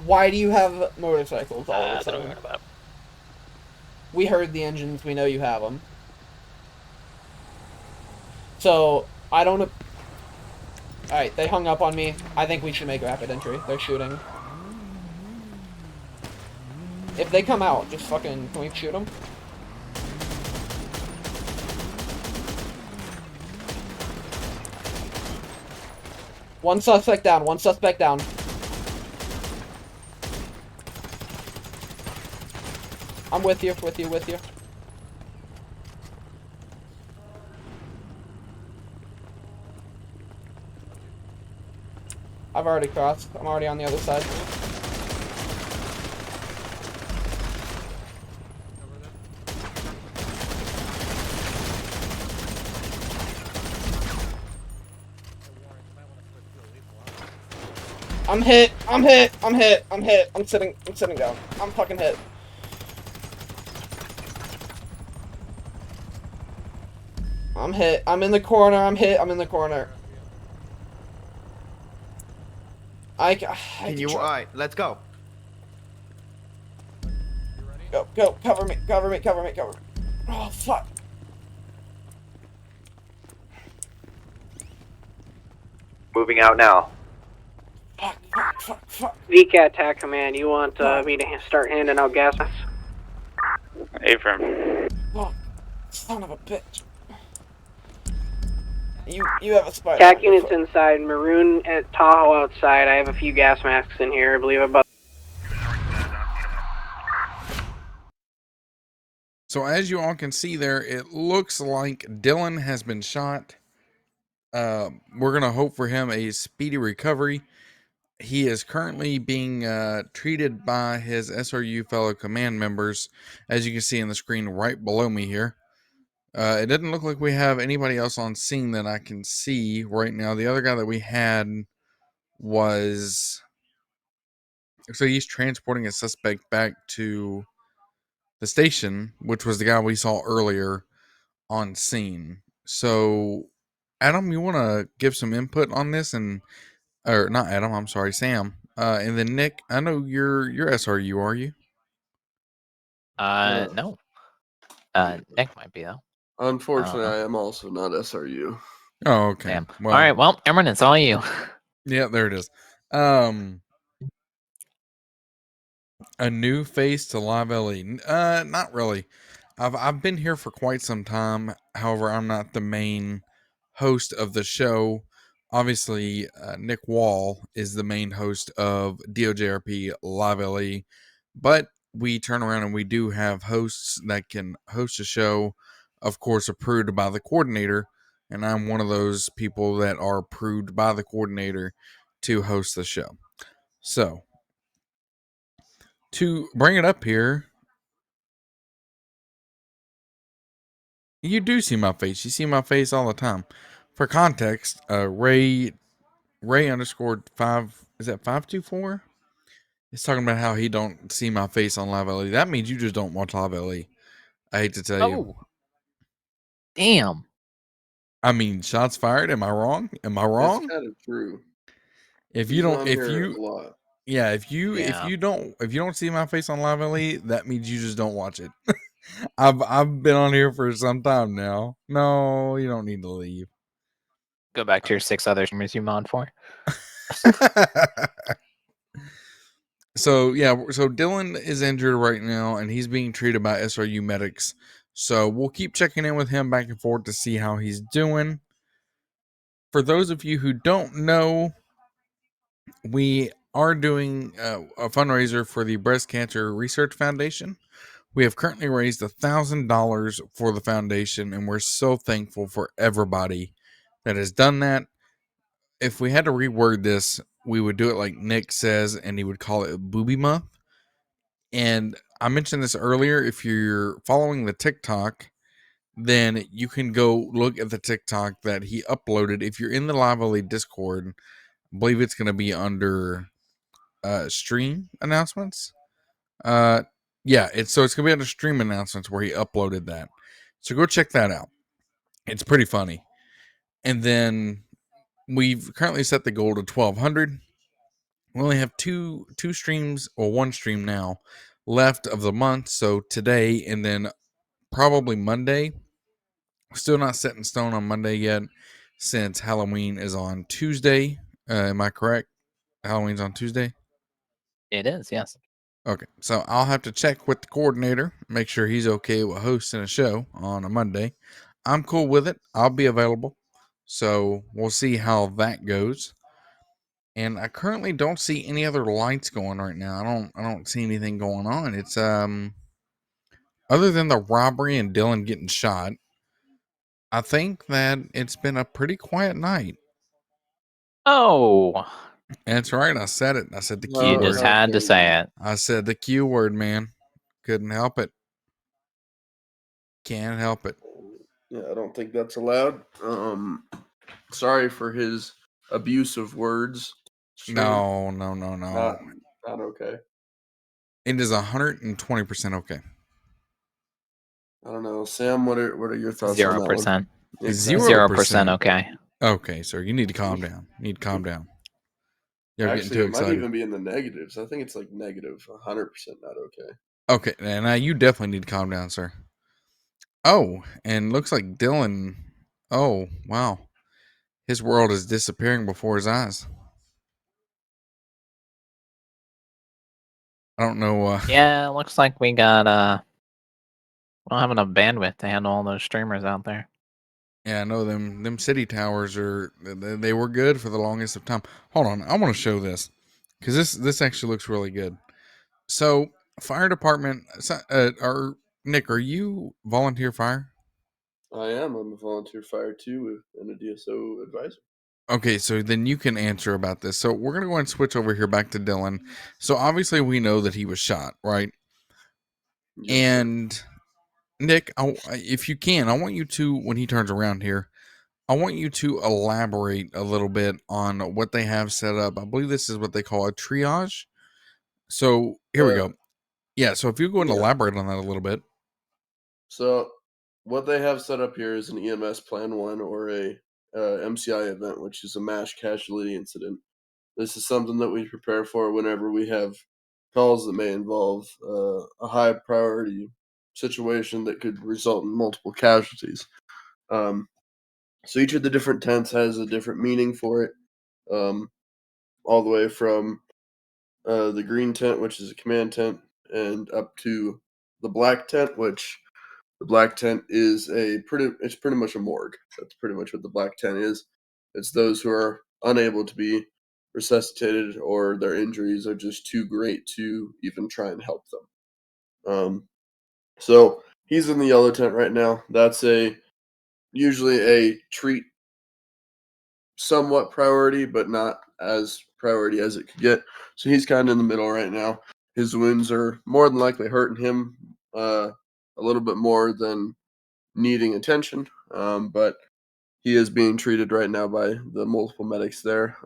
why do you have motorcycles all of a sudden? We heard the engines. We know you have them. So, I don't... Alright, they hung up on me. I think we should make rapid entry. They're shooting. If they come out, just fucking... Can we shoot them? One suspect down. One suspect down. I'm with you. With you. I've already crossed. I'm already on the other side. I'm hit. I'm sitting down. I'm fucking hit. I'm hit. I'm in the corner. I'm hit. I'm in the corner. Alright, let's go. Go. Cover me. Oh, fuck. Moving out now. Fuck. VCAT attack command, you want me to start handing out gas masks? Affirm. Oh, son of a bitch. You have a spider. TAC units inside, Maroon at Tahoe outside. I have a few gas masks in here, I believe about. So as you all can see there, it looks like Dylan has been shot. We're going to hope for him a speedy recovery. He is currently being treated by his SRU fellow command members, as you can see on the screen right below me here. It doesn't look like we have anybody else on scene that I can see right now. The other guy that we had was... So he's transporting a suspect back to the station, which was the guy we saw earlier on scene. So, Adam, you want to give some input on this? Or not Adam, I'm sorry, Sam. And then Nick, I know you're SRU, are you? No. Nick might be, though. Unfortunately, I am also not SRU. Oh, okay. Damn. Well, all right, well, Emran, it's all you. Yeah, there it is. A new face to LiveLE. Not really. I've been here for quite some time. However, I'm not the main host of the show. obviously, Nick Wall is the main host of DoJRP LiveLE, but we turn around and we do have hosts that can host a show, of course, approved by the coordinator, and I'm one of those people that are approved by the coordinator to host the show. So, to bring it up here, you do see my face. You see my face all the time. For context, Ray underscored 5, is that 524? He's talking about how he don't see my face on LiveLE. That means you just don't watch LiveLE. I hate to tell you. Damn. I mean, shots fired. Am I wrong? Am I It's wrong? kind of true. If He's you don't, on if here you, a lot. yeah, if you Yeah. don't see my face on LiveLE, that means you just don't watch it. I've been on here for some time now. No, you don't need to leave. Go back to your 6 other streamers you mod for. So Dylan is injured right now, and he's being treated by SRU medics. So we'll keep checking in with him back and forth to see how he's doing. For those of you who don't know, we are doing a fundraiser for the Breast Cancer Research Foundation. We have currently raised $1,000 for the foundation, and we're so thankful for everybody that has done that. If we had to reword this, we would do it like Nick says, and he would call it Booby Month. And I mentioned this earlier. If you're following the TikTok, then you can go look at the TikTok that he uploaded. If you're in the LiveLE Discord, I believe it's going to be under stream announcements. Yeah, it's going to be under stream announcements where he uploaded that. So go check that out. It's pretty funny. And then we've currently set the goal to 1,200. We only have two streams, or one stream now, left of the month. So today and then probably Monday. Still not set in stone on Monday yet, since Halloween is on Tuesday. Am I correct? Halloween's on Tuesday? It is, yes. Okay, so I'll have to check with the coordinator, make sure he's okay with hosting a show on a Monday. I'm cool with it. I'll be available. So we'll see how that goes. And I currently don't see any other lights going right now. I don't see anything going on. It's other than the robbery and Dylan getting shot, I think that it's been a pretty quiet night. Oh. That's right. I said it. I said the Q You word. just had to say it. I said the Q word, man. Couldn't help it. Can't help it. Yeah, I don't think that's allowed. Sorry for his abuse of words. No. Not okay. It is 120% okay. I don't know, Sam. What are your thoughts 0%. on that one? 0% okay. Okay, sir. You need to calm down. You You're Actually, getting too excited. It might even be in the negatives. I think it's like negative 100% not okay. Okay, now you definitely need to calm down, sir. Oh, and looks like Dylan. Oh, wow. His world is disappearing before his eyes. I don't know. Yeah, it looks like we got we don't have enough bandwidth to handle all those streamers out there. Yeah, I know them city towers they were good for the longest of time. Hold on, I want to show this because this actually looks really good. So, fire department, Nick, are you volunteer fire? I am. I'm a volunteer fire too, and a DSO advisor. Okay, so then you can answer about this. So we're gonna go and switch over here back to Dylan. So obviously we know that he was shot, right? Yes, and sir. Nick, if you can, I want you to, when he turns around here, I want you to elaborate a little bit on what they have set up. I believe this is what they call a triage. So here we go. Yeah, so if you go and elaborate on that a little bit. So what they have set up here is an EMS Plan 1 or a MCI event, which is a mass casualty incident. This is something that we prepare for whenever we have calls that may involve a high priority situation that could result in multiple casualties. So each of the different tents has a different meaning for it, all the way from the green tent, which is a command tent, and up to the black tent, which the black tent is it's pretty much a morgue. That's pretty much what the black tent is. It's those who are unable to be resuscitated, or their injuries are just too great to even try and help them. So he's in the yellow tent right now. That's usually a treat somewhat priority, but not as priority as it could get. So he's kind of in the middle right now. His wounds are more than likely hurting him a little bit more than needing attention, but he is being treated right now by the multiple medics there.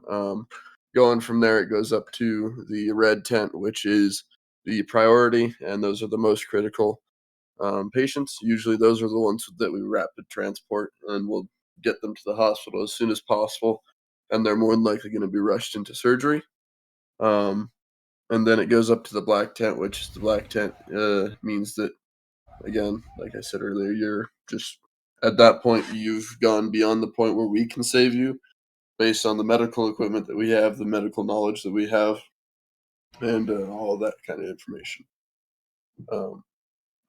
Going from there, it goes up to the red tent, which is the priority, and those are the most critical patients. Usually those are the ones that we rapid transport, and we'll get them to the hospital as soon as possible, and they're more than likely going to be rushed into surgery. And then it goes up to the black tent, which is the black tent means that, again, like I said earlier, you're just at that point, you've gone beyond the point where we can save you based on the medical equipment that we have, the medical knowledge that we have, and all of that kind of information.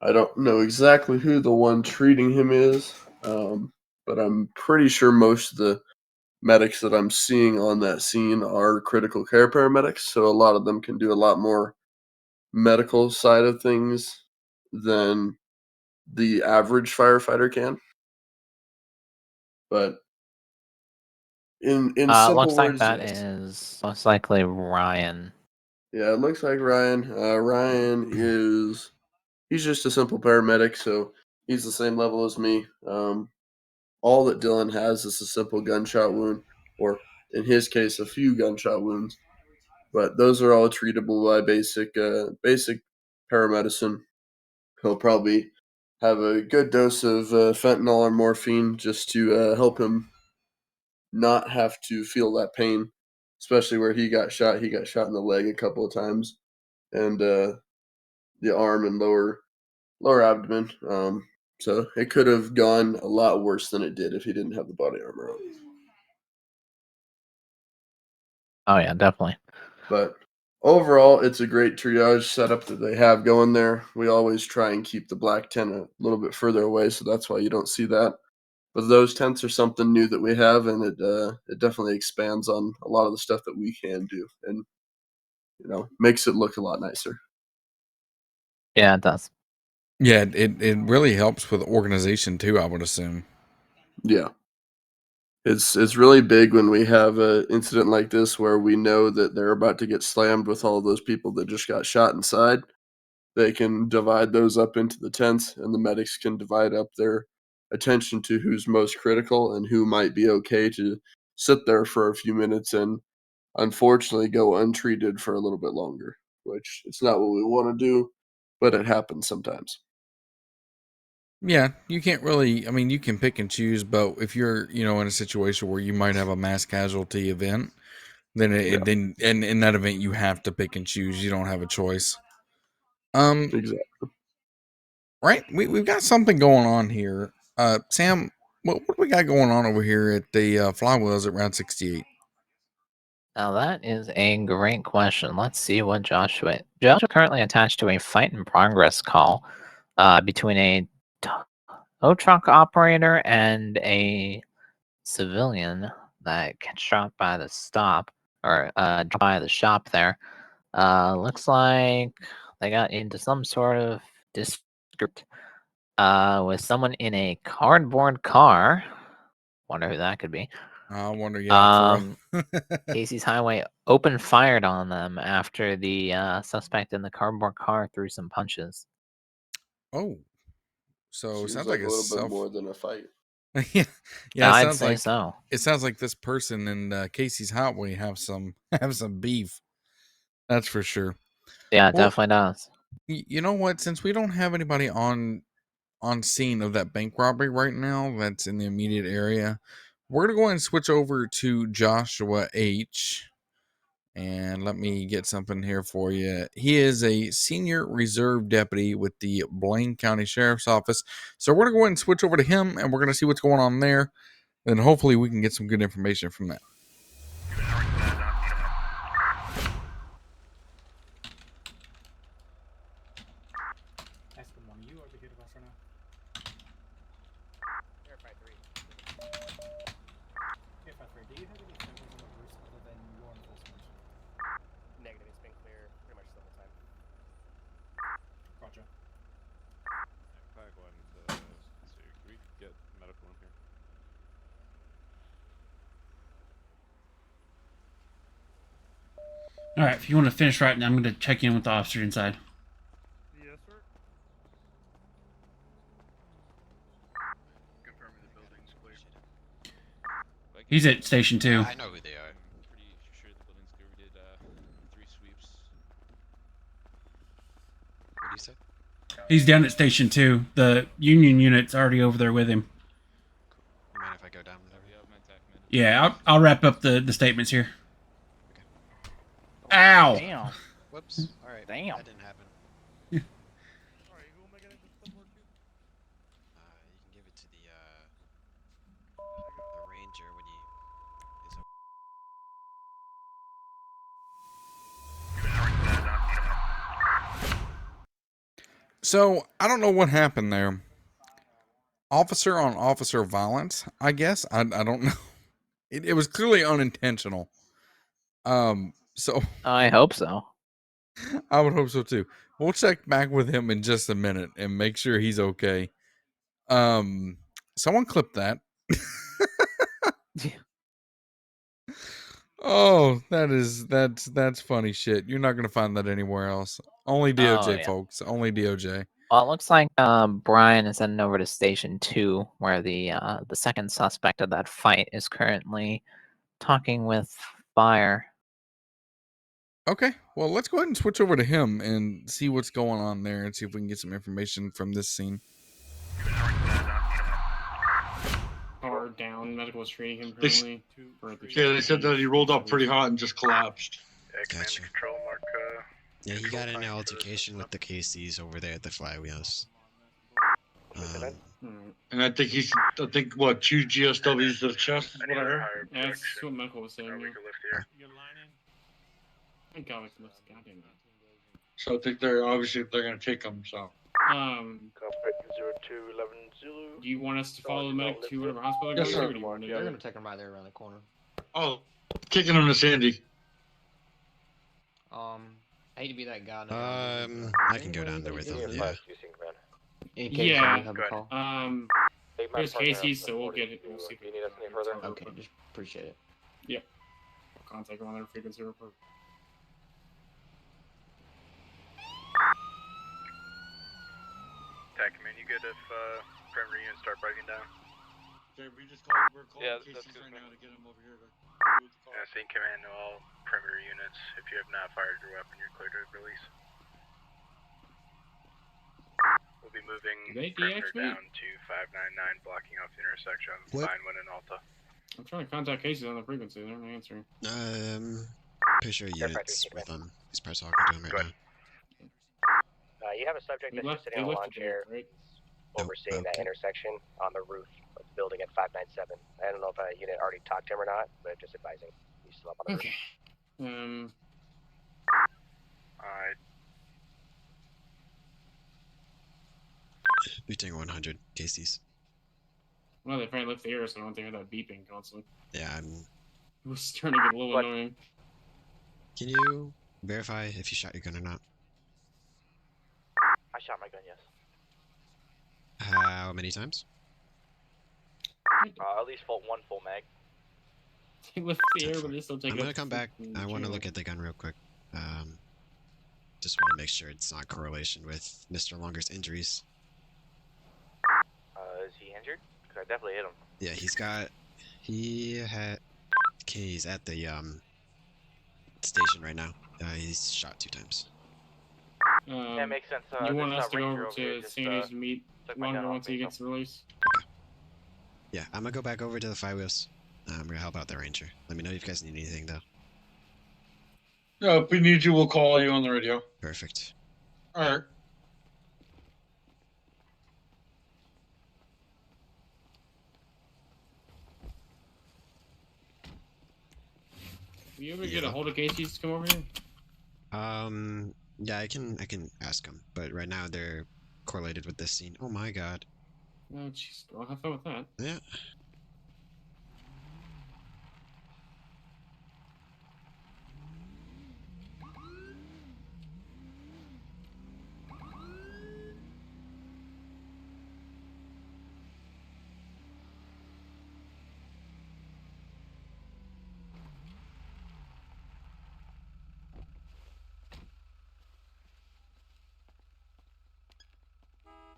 I don't know exactly who the one treating him is, but I'm pretty sure most of the medics that I'm seeing on that scene are critical care paramedics, so a lot of them can do a lot more medical side of things than the average firefighter can. But in simple looks like words, that yes. is most likely Ryan. Yeah, it looks like Ryan. Ryan he's just a simple paramedic, so he's the same level as me. All that Dylan has is a simple gunshot wound, or in his case, a few gunshot wounds. But those are all treatable by basic paramedicine. He'll probably have a good dose of fentanyl or morphine just to help him not have to feel that pain, especially where he got shot. He got shot in the leg a couple of times, and the arm and lower abdomen. So it could have gone a lot worse than it did if he didn't have the body armor on. Oh yeah, definitely. But overall, it's a great triage setup that they have going there. We always try and keep the black tent a little bit further away, so that's why you don't see that. But those tents are something new that we have, and it definitely expands on a lot of the stuff that we can do, and makes it look a lot nicer. Yeah, it does. Yeah, it really helps with organization too, I would assume. Yeah. It's really big when we have an incident like this where we know that they're about to get slammed with all those people that just got shot inside. They can divide those up into the tents, and the medics can divide up their attention to who's most critical and who might be okay to sit there for a few minutes and unfortunately go untreated for a little bit longer, which it's not what we want to do, but it happens sometimes. Yeah, you can't really, I mean, you can pick and choose, but if you're, in a situation where you might have a mass casualty event, then then in that event you have to pick and choose. You don't have a choice. Exactly. Right? We've got something going on here. Sam, what do we got going on over here at the Flywheels at Route 68? Now that is a great question. Let's see what Joshua currently attached to a fight in progress call between a tow truck operator and a civilian that gets shot by the stop or by the shop there. Looks like they got into some sort of dispute with someone in a cardboard car. Wonder who that could be. I wonder, yeah. Casey's Highway opened fired on them after the suspect in the cardboard car threw some punches. Oh, so it Seems sounds like like a little bit more than a fight. yeah. I'd say so. It sounds like this person in Casey's Highway have some beef. That's for sure. Yeah, it definitely does. You know what? Since we don't have anybody on scene of that bank robbery right now that's in the immediate area, we're gonna go ahead and switch over to Joshua H. And let me get something here for you. He is a senior reserve deputy with the Blaine County Sheriff's Office. So we're going to go ahead and switch over to him, and we're going to see what's going on there. And hopefully we can get some good information from that. than law enforcement. Negative, it's been clear pretty much the whole time. Roger. Probably go ahead and see. Can we get medical in here? All right, if you want to finish writing, I'm going to check in with the officer inside. Yes, sir. Confirming the building's clear. He's at Station 2. I know who they are. I'm pretty sure the building's clear. We did 3 sweeps. What do you say? He's down at Station 2. The Union unit's already over there with him. You mind if I go down? Yeah, I'll wrap up the statements here. Ow! Damn. Whoops. All right. Damn. That didn't happen. Yeah. Alright, who am I getting this support to? You can give it to the ranger when he is So I don't know what happened there. Officer on officer violence, I guess. I don't know. It was clearly unintentional. So I hope so. I would hope so too. We'll check back with him in just a minute and make sure he's okay. Someone clip that. Oh, that's funny shit. You're not gonna find that anywhere else. Only DOJ, yeah. folks. Only DOJ. Well, it looks like Brian is heading over to Station 2, where the second suspect of that fight is currently talking with Fire. Okay, well, let's go ahead and switch over to him and see what's going on there and see if we can get some information from this scene. Are down. Medical is treating him They currently. Yeah, they said that he rolled up pretty hot and just collapsed. Yeah, command and control mark. Yeah, he got in an altercation with the KCs over there at the flywheels. And I think what, 2 GSWs to the chest is what I heard. Yeah, that's what medical was saying. Yeah. Thank God we can lift the goddamn guy. So I think they're gonna take him. So. 0211 Zulu. Do you want us to follow the medic to whatever hospital they're Yes, going sir. to? Or do you want to They're gonna take him right there around the corner. Oh, kicking him to Sandy. I hate to be that guy. I can go down there with him. Yeah. In case Yeah. you have a call. There's Casey, so we'll get it. We'll see if you need us any further. Okay, just appreciate it. Yep. I'll contact him on their frequency report. Attack command, you good if primary units start breaking down? Okay, we're calling Yeah, Casey's that's good, right man. now to get him over here. Yeah, same command to all perimeter units. If you have not fired your weapon, you're clear to release. We'll be moving They perimeter deactivate? down to 599, blocking off the intersection of What? Vinewood and Alta. I'm trying to contact Casey on the frequency. They're not answering. Pretty sure units with him. He's probably talking to him right now. You have a subject that's just sitting on a lawn chair overseeing that intersection on the roof of the building at 597. I don't know if a unit already talked to him or not, but just advising. He's still up on the roof. Alright. Booting 100 Casey's. Well, they finally left the air, so I don't think I heard that beeping constantly. Yeah, It was starting to get a little annoying. Can you verify if you shot your gun or not? I shot my gun, yes. How many times? At least one full mag. He left the air, but they still take I'm it gonna up come to back. I want to look at the gun real quick. Just want to make sure it's not correlation with Mr. Longer's injuries. Is he injured? Because I definitely hit him. Yeah, he's at the station right now. He's shot 2 times. That makes sense. You want this, us to go Ranger over here to just, Sandy's to meet took my gun Longer off once me, he so- gets released? Yeah, I'm gonna go back over to the flywheels. I'm gonna help out the ranger. Let me know if you guys need anything though. Yeah, if we need you, we'll call you on the radio. Perfect. All right. Will you ever get a hold of Casey's to come over here? Yeah, I can ask them, but right now they're correlated with this scene. Oh my god. Oh, jeez. I'll have fun with that. Yeah.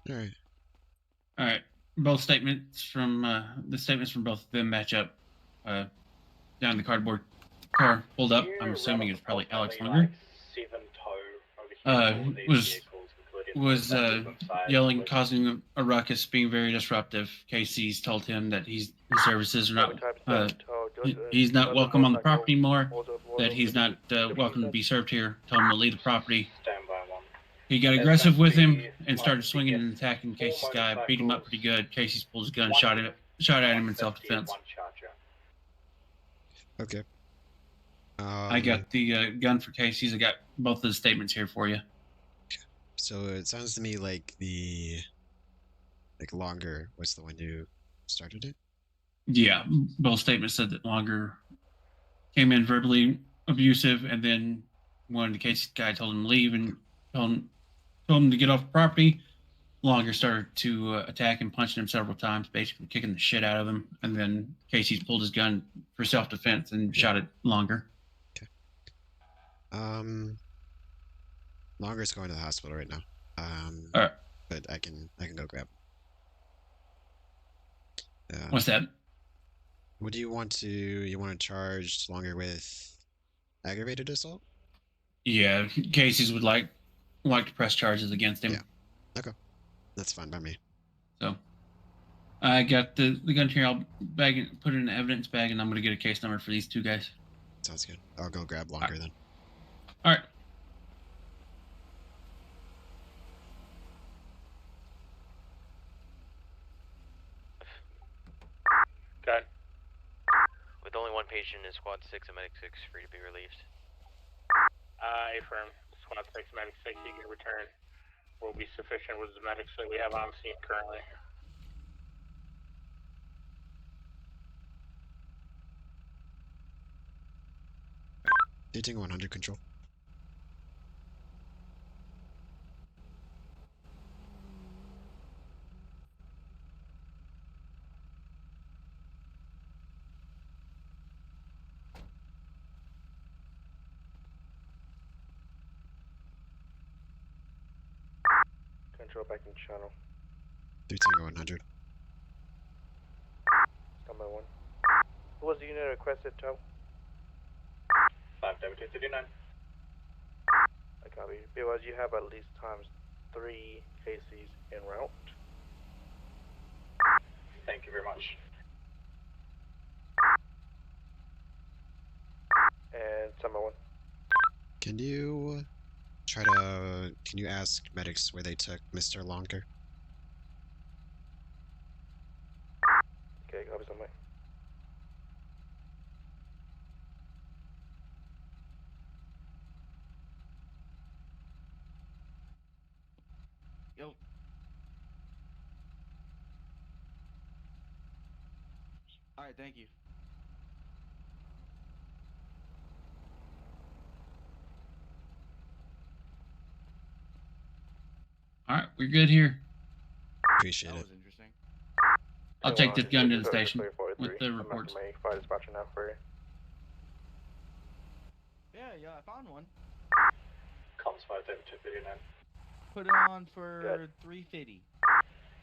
All right. All right. Both statements from the statements from both of them match up. Down the cardboard car pulled up. I'm assuming it's probably Alex Lunger. Was yelling, causing a ruckus, being very disruptive. Casey's told him that his services are not he's not welcome on the property anymore. That he's not welcome to be served here. Told him to leave the property. He got aggressive with him and started swinging and attacking Casey's guy. Beat him up pretty good. Casey's pulled his gun, shot at him in self-defense. Okay. I got the gun for Casey's. I got both of the statements here for you. So it sounds to me like Longer was the one who started it? Yeah, both statements said that Longer came in verbally abusive, and then when the Casey guy told him to leave and told him to get off the property, Longer started to attack him, punching him several times, basically kicking the shit out of him. And then Casey's pulled his gun for self-defense and shot at Longer. Longer's going to the hospital right now. All right. But I can go grab him. What's that? What do you want to charge Longer with? Aggravated assault? Yeah, Casey's would like to press charges against him. Yeah. Okay. That's fine by me. So I got the gun here. I'll bag it, put it in the evidence bag, and I'm gonna get a case number for these two guys. Sounds good. I'll go grab Longer then. All right. Good. With only one patient in Squad 6 and Medic 6 free to be relieved. Affirm. Squad 6, Medic 6, you can return. Will be sufficient with the medics that we have on scene currently. Dating 100 control. Control back in channel. 100. Standby 1. Who was the unit requested, Toe? 57239. I copy. Because you have at least times 3 cases en route. Thank you very much. And standby 1. Can you ask medics where they took Mr. Longer? Okay, copy somebody. Yo. Alright, thank you. All right, we're good here. Appreciate it. Interesting. I'll take this gun to the station with the reports. Fire dispatcher now for you. Yeah, I found one. Comms 57239. Put it on for 350.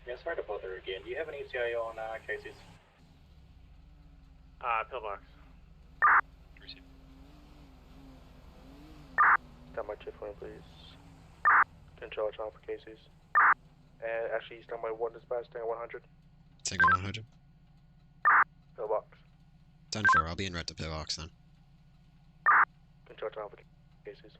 Yeah, sorry to bother again. Do you have an ECIO on cases? Pillbox. Receive. Stand by chief one, please. Control channel for cases. And actually, stand by 1 dispatch, stand at 100. Tango 100. Pillbox. 10-4, I'll be in red to pillbox then. Control channel for cases.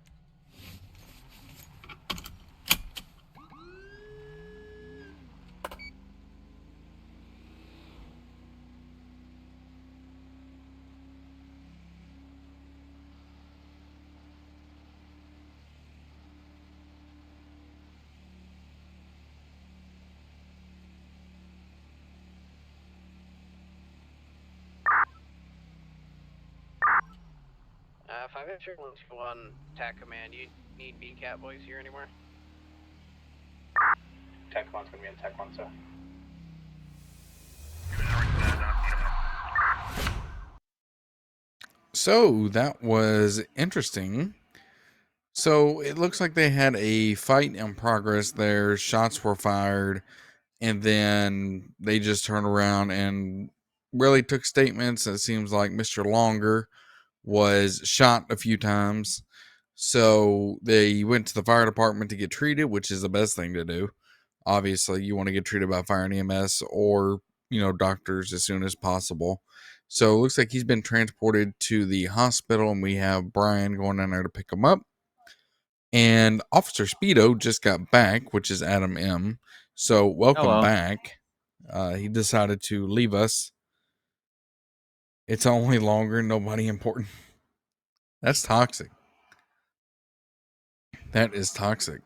If I got your 121 TAC command, you need BCAT boys here anymore? Tech 1's gonna be in Tech 1, sir. So that was interesting. So it looks like they had a fight in progress there. Shots were fired, and then they just turned around and really took statements. It seems like Mr. Longer was shot a few times. So they went to the fire department to get treated, which is the best thing to do. Obviously, you want to get treated by fire and EMS or, doctors as soon as possible. So it looks like he's been transported to the hospital, and we have Brian going in there to pick him up. And Officer Speedo just got back, which is Adam M. So welcome Hello. back. He decided to leave us. It's only longer, nobody important. That's toxic. That is toxic.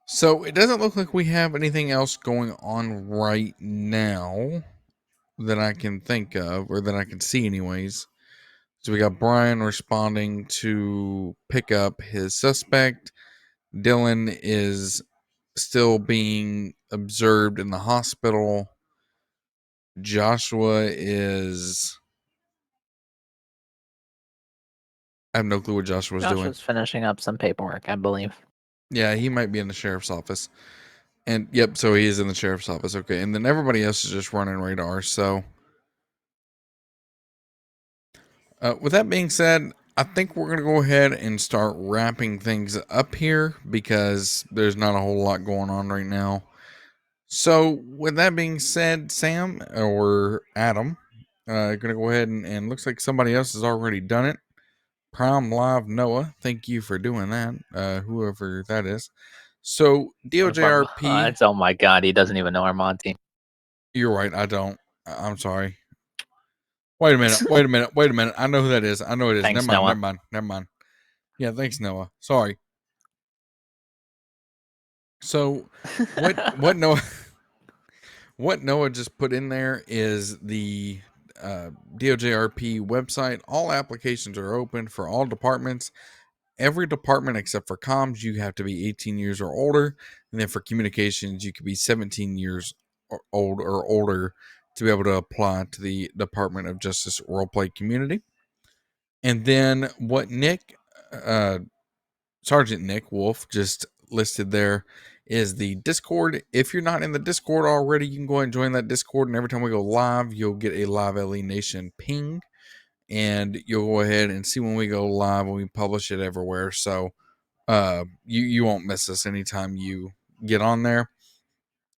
So it doesn't look like we have anything else going on right now that I can think of, or that I can see anyways. So we got Brian responding to pick up his suspect. Dylan is still being observed in the hospital. Joshua is... I have no clue what Joshua's doing. Joshua's finishing up some paperwork, I believe. Yeah, he might be in the sheriff's office. And yep, so he is in the sheriff's office. Okay, and then everybody else is just running radar. So with that being said, I think we're going to go ahead and start wrapping things up here because there's not a whole lot going on right now. So with that being said, Sam or Adam, going to go ahead and looks like somebody else has already done it. Prime Live Noah, thank you for doing that, whoever that is. So DoJRP. Oh my God, he doesn't even know our mod team. You're right, I don't. I'm sorry. Wait a minute. I know who that is. I know it is. Thanks, Never Noah. mind. Yeah, thanks, Noah. Sorry. So what Noah what Noah just put in there is the DoJRP website. All applications are open for all departments. Every department except for comms, you have to be 18 years or older. And then for communications, you could be 17 years old or older to be able to apply to the Department of Justice Roleplay Community. And then what Sergeant Nick Wolf just listed there is the Discord. If you're not in the Discord already, you can go ahead and join that Discord. And every time we go live, you'll get a LiveLE Nation ping. And you'll go ahead and see when we go live, when we publish it everywhere. So you won't miss us anytime you get on there.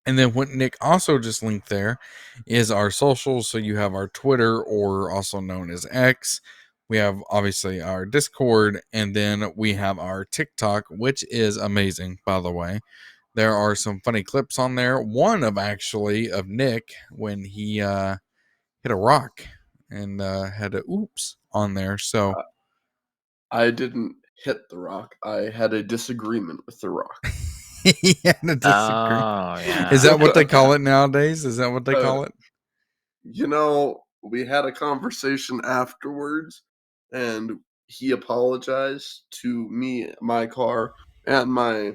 And then what Nick also just linked there is our socials. So you have our Twitter, or also known as X. We have obviously our Discord, and then we have our TikTok, which is amazing, by the way. There are some funny clips on there. One of Nick when he hit a rock and had a oops on there. So I didn't hit the rock. I had a disagreement with the rock. He had a disagreement. Oh, yeah. Is that what they call it nowadays? Is that what they call it? We had a conversation afterwards, and he apologized to me, my car, and my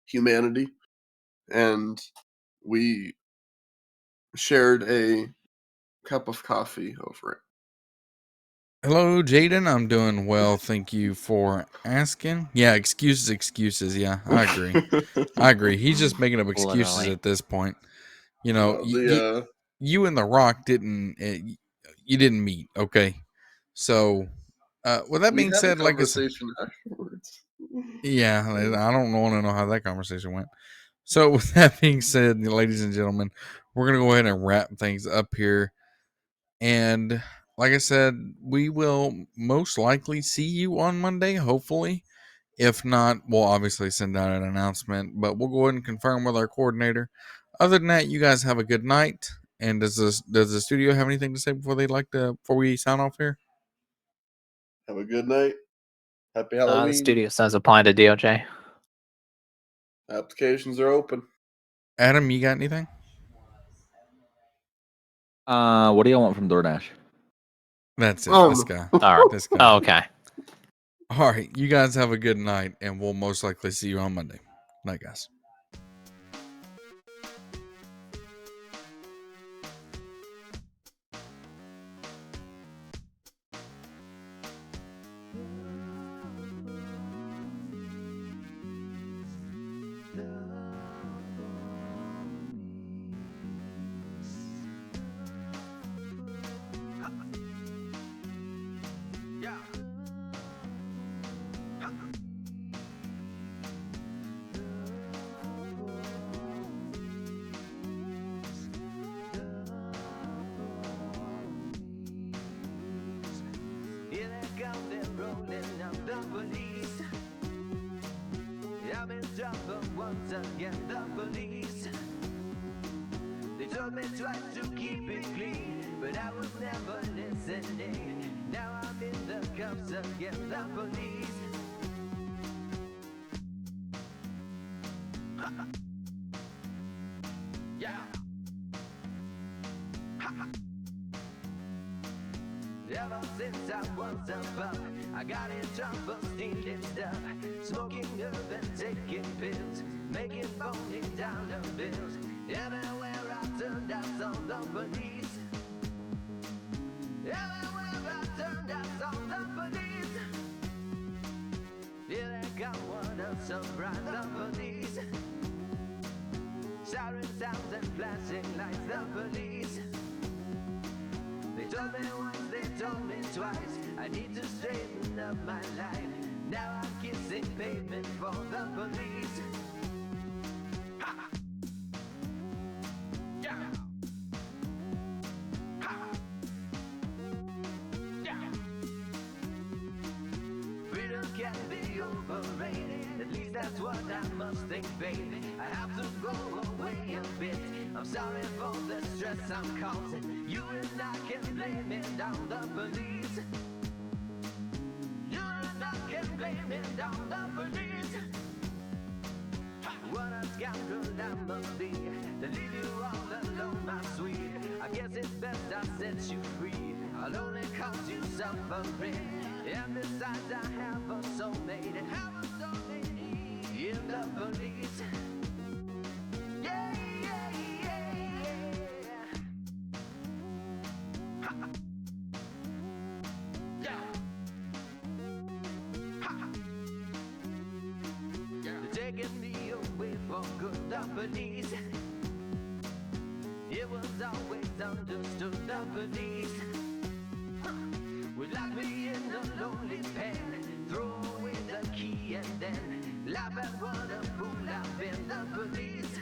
humanity, and we shared a cup of coffee over it. Hello, Jaden. I'm doing well. Thank you for asking. Yeah, excuses. Yeah, I agree. He's just making up excuses Literally. at this point. You and The Rock didn't meet, okay? So, with that being said, like I said, afterwards. yeah, I don't want to know how that conversation went. So, with that being said, ladies and gentlemen, we're gonna go ahead and wrap things up here. And like I said, we will most likely see you on Monday, hopefully. If not, we'll obviously send out an announcement, but we'll go ahead and confirm with our coordinator. Other than that, you guys have a good night. And does the studio have anything to say before we sign off here? Have a good night. Happy Halloween. The studio says apply to DOJ. Applications are open. Adam, you got anything? What do y'all want from DoorDash? That's it. This guy. All right. This guy. Oh, okay. All right. You guys have a good night, and we'll most likely see you on Monday. Night, guys. rolling up the police. I'm in trouble once again, the police. They told me twice to keep it clean, but I was never listening. Now I'm in the cuffs again, the police. Yeah. Ever since I was a pup, I got in trouble stealing stuff, smoking herb and taking pills, making phony dollar bills. Everywhere I turned, I saw the police. Everywhere I turned, I saw the police. Here they come, what a surprise, the police. Siren sounds and flashing lights, the police. They told me once, they told me twice, I need to straighten up my life. Now I'm kissing pavement for the police. Ha! Yeah! Ha! Yeah! Freedom can be overrated, at least that's what I must think, baby. I have to go away a bit. I'm sorry for the stress I'm causing. You and I can blame it on the police. You and I can blame it on the police. What a scoundrel I must be to leave you all alone, my sweet. I guess it's best I set you free. I'll only cause you suffering. And besides, I have a soulmate. In the police. Yeah, yeah, yeah, yeah. Ha. Yeah. Ha. Yeah. They're taking me away for good, the police. It was always understood, the police. Would lock me in a lonely pen, throw away the key and then laugh at what a fool I've been, the police.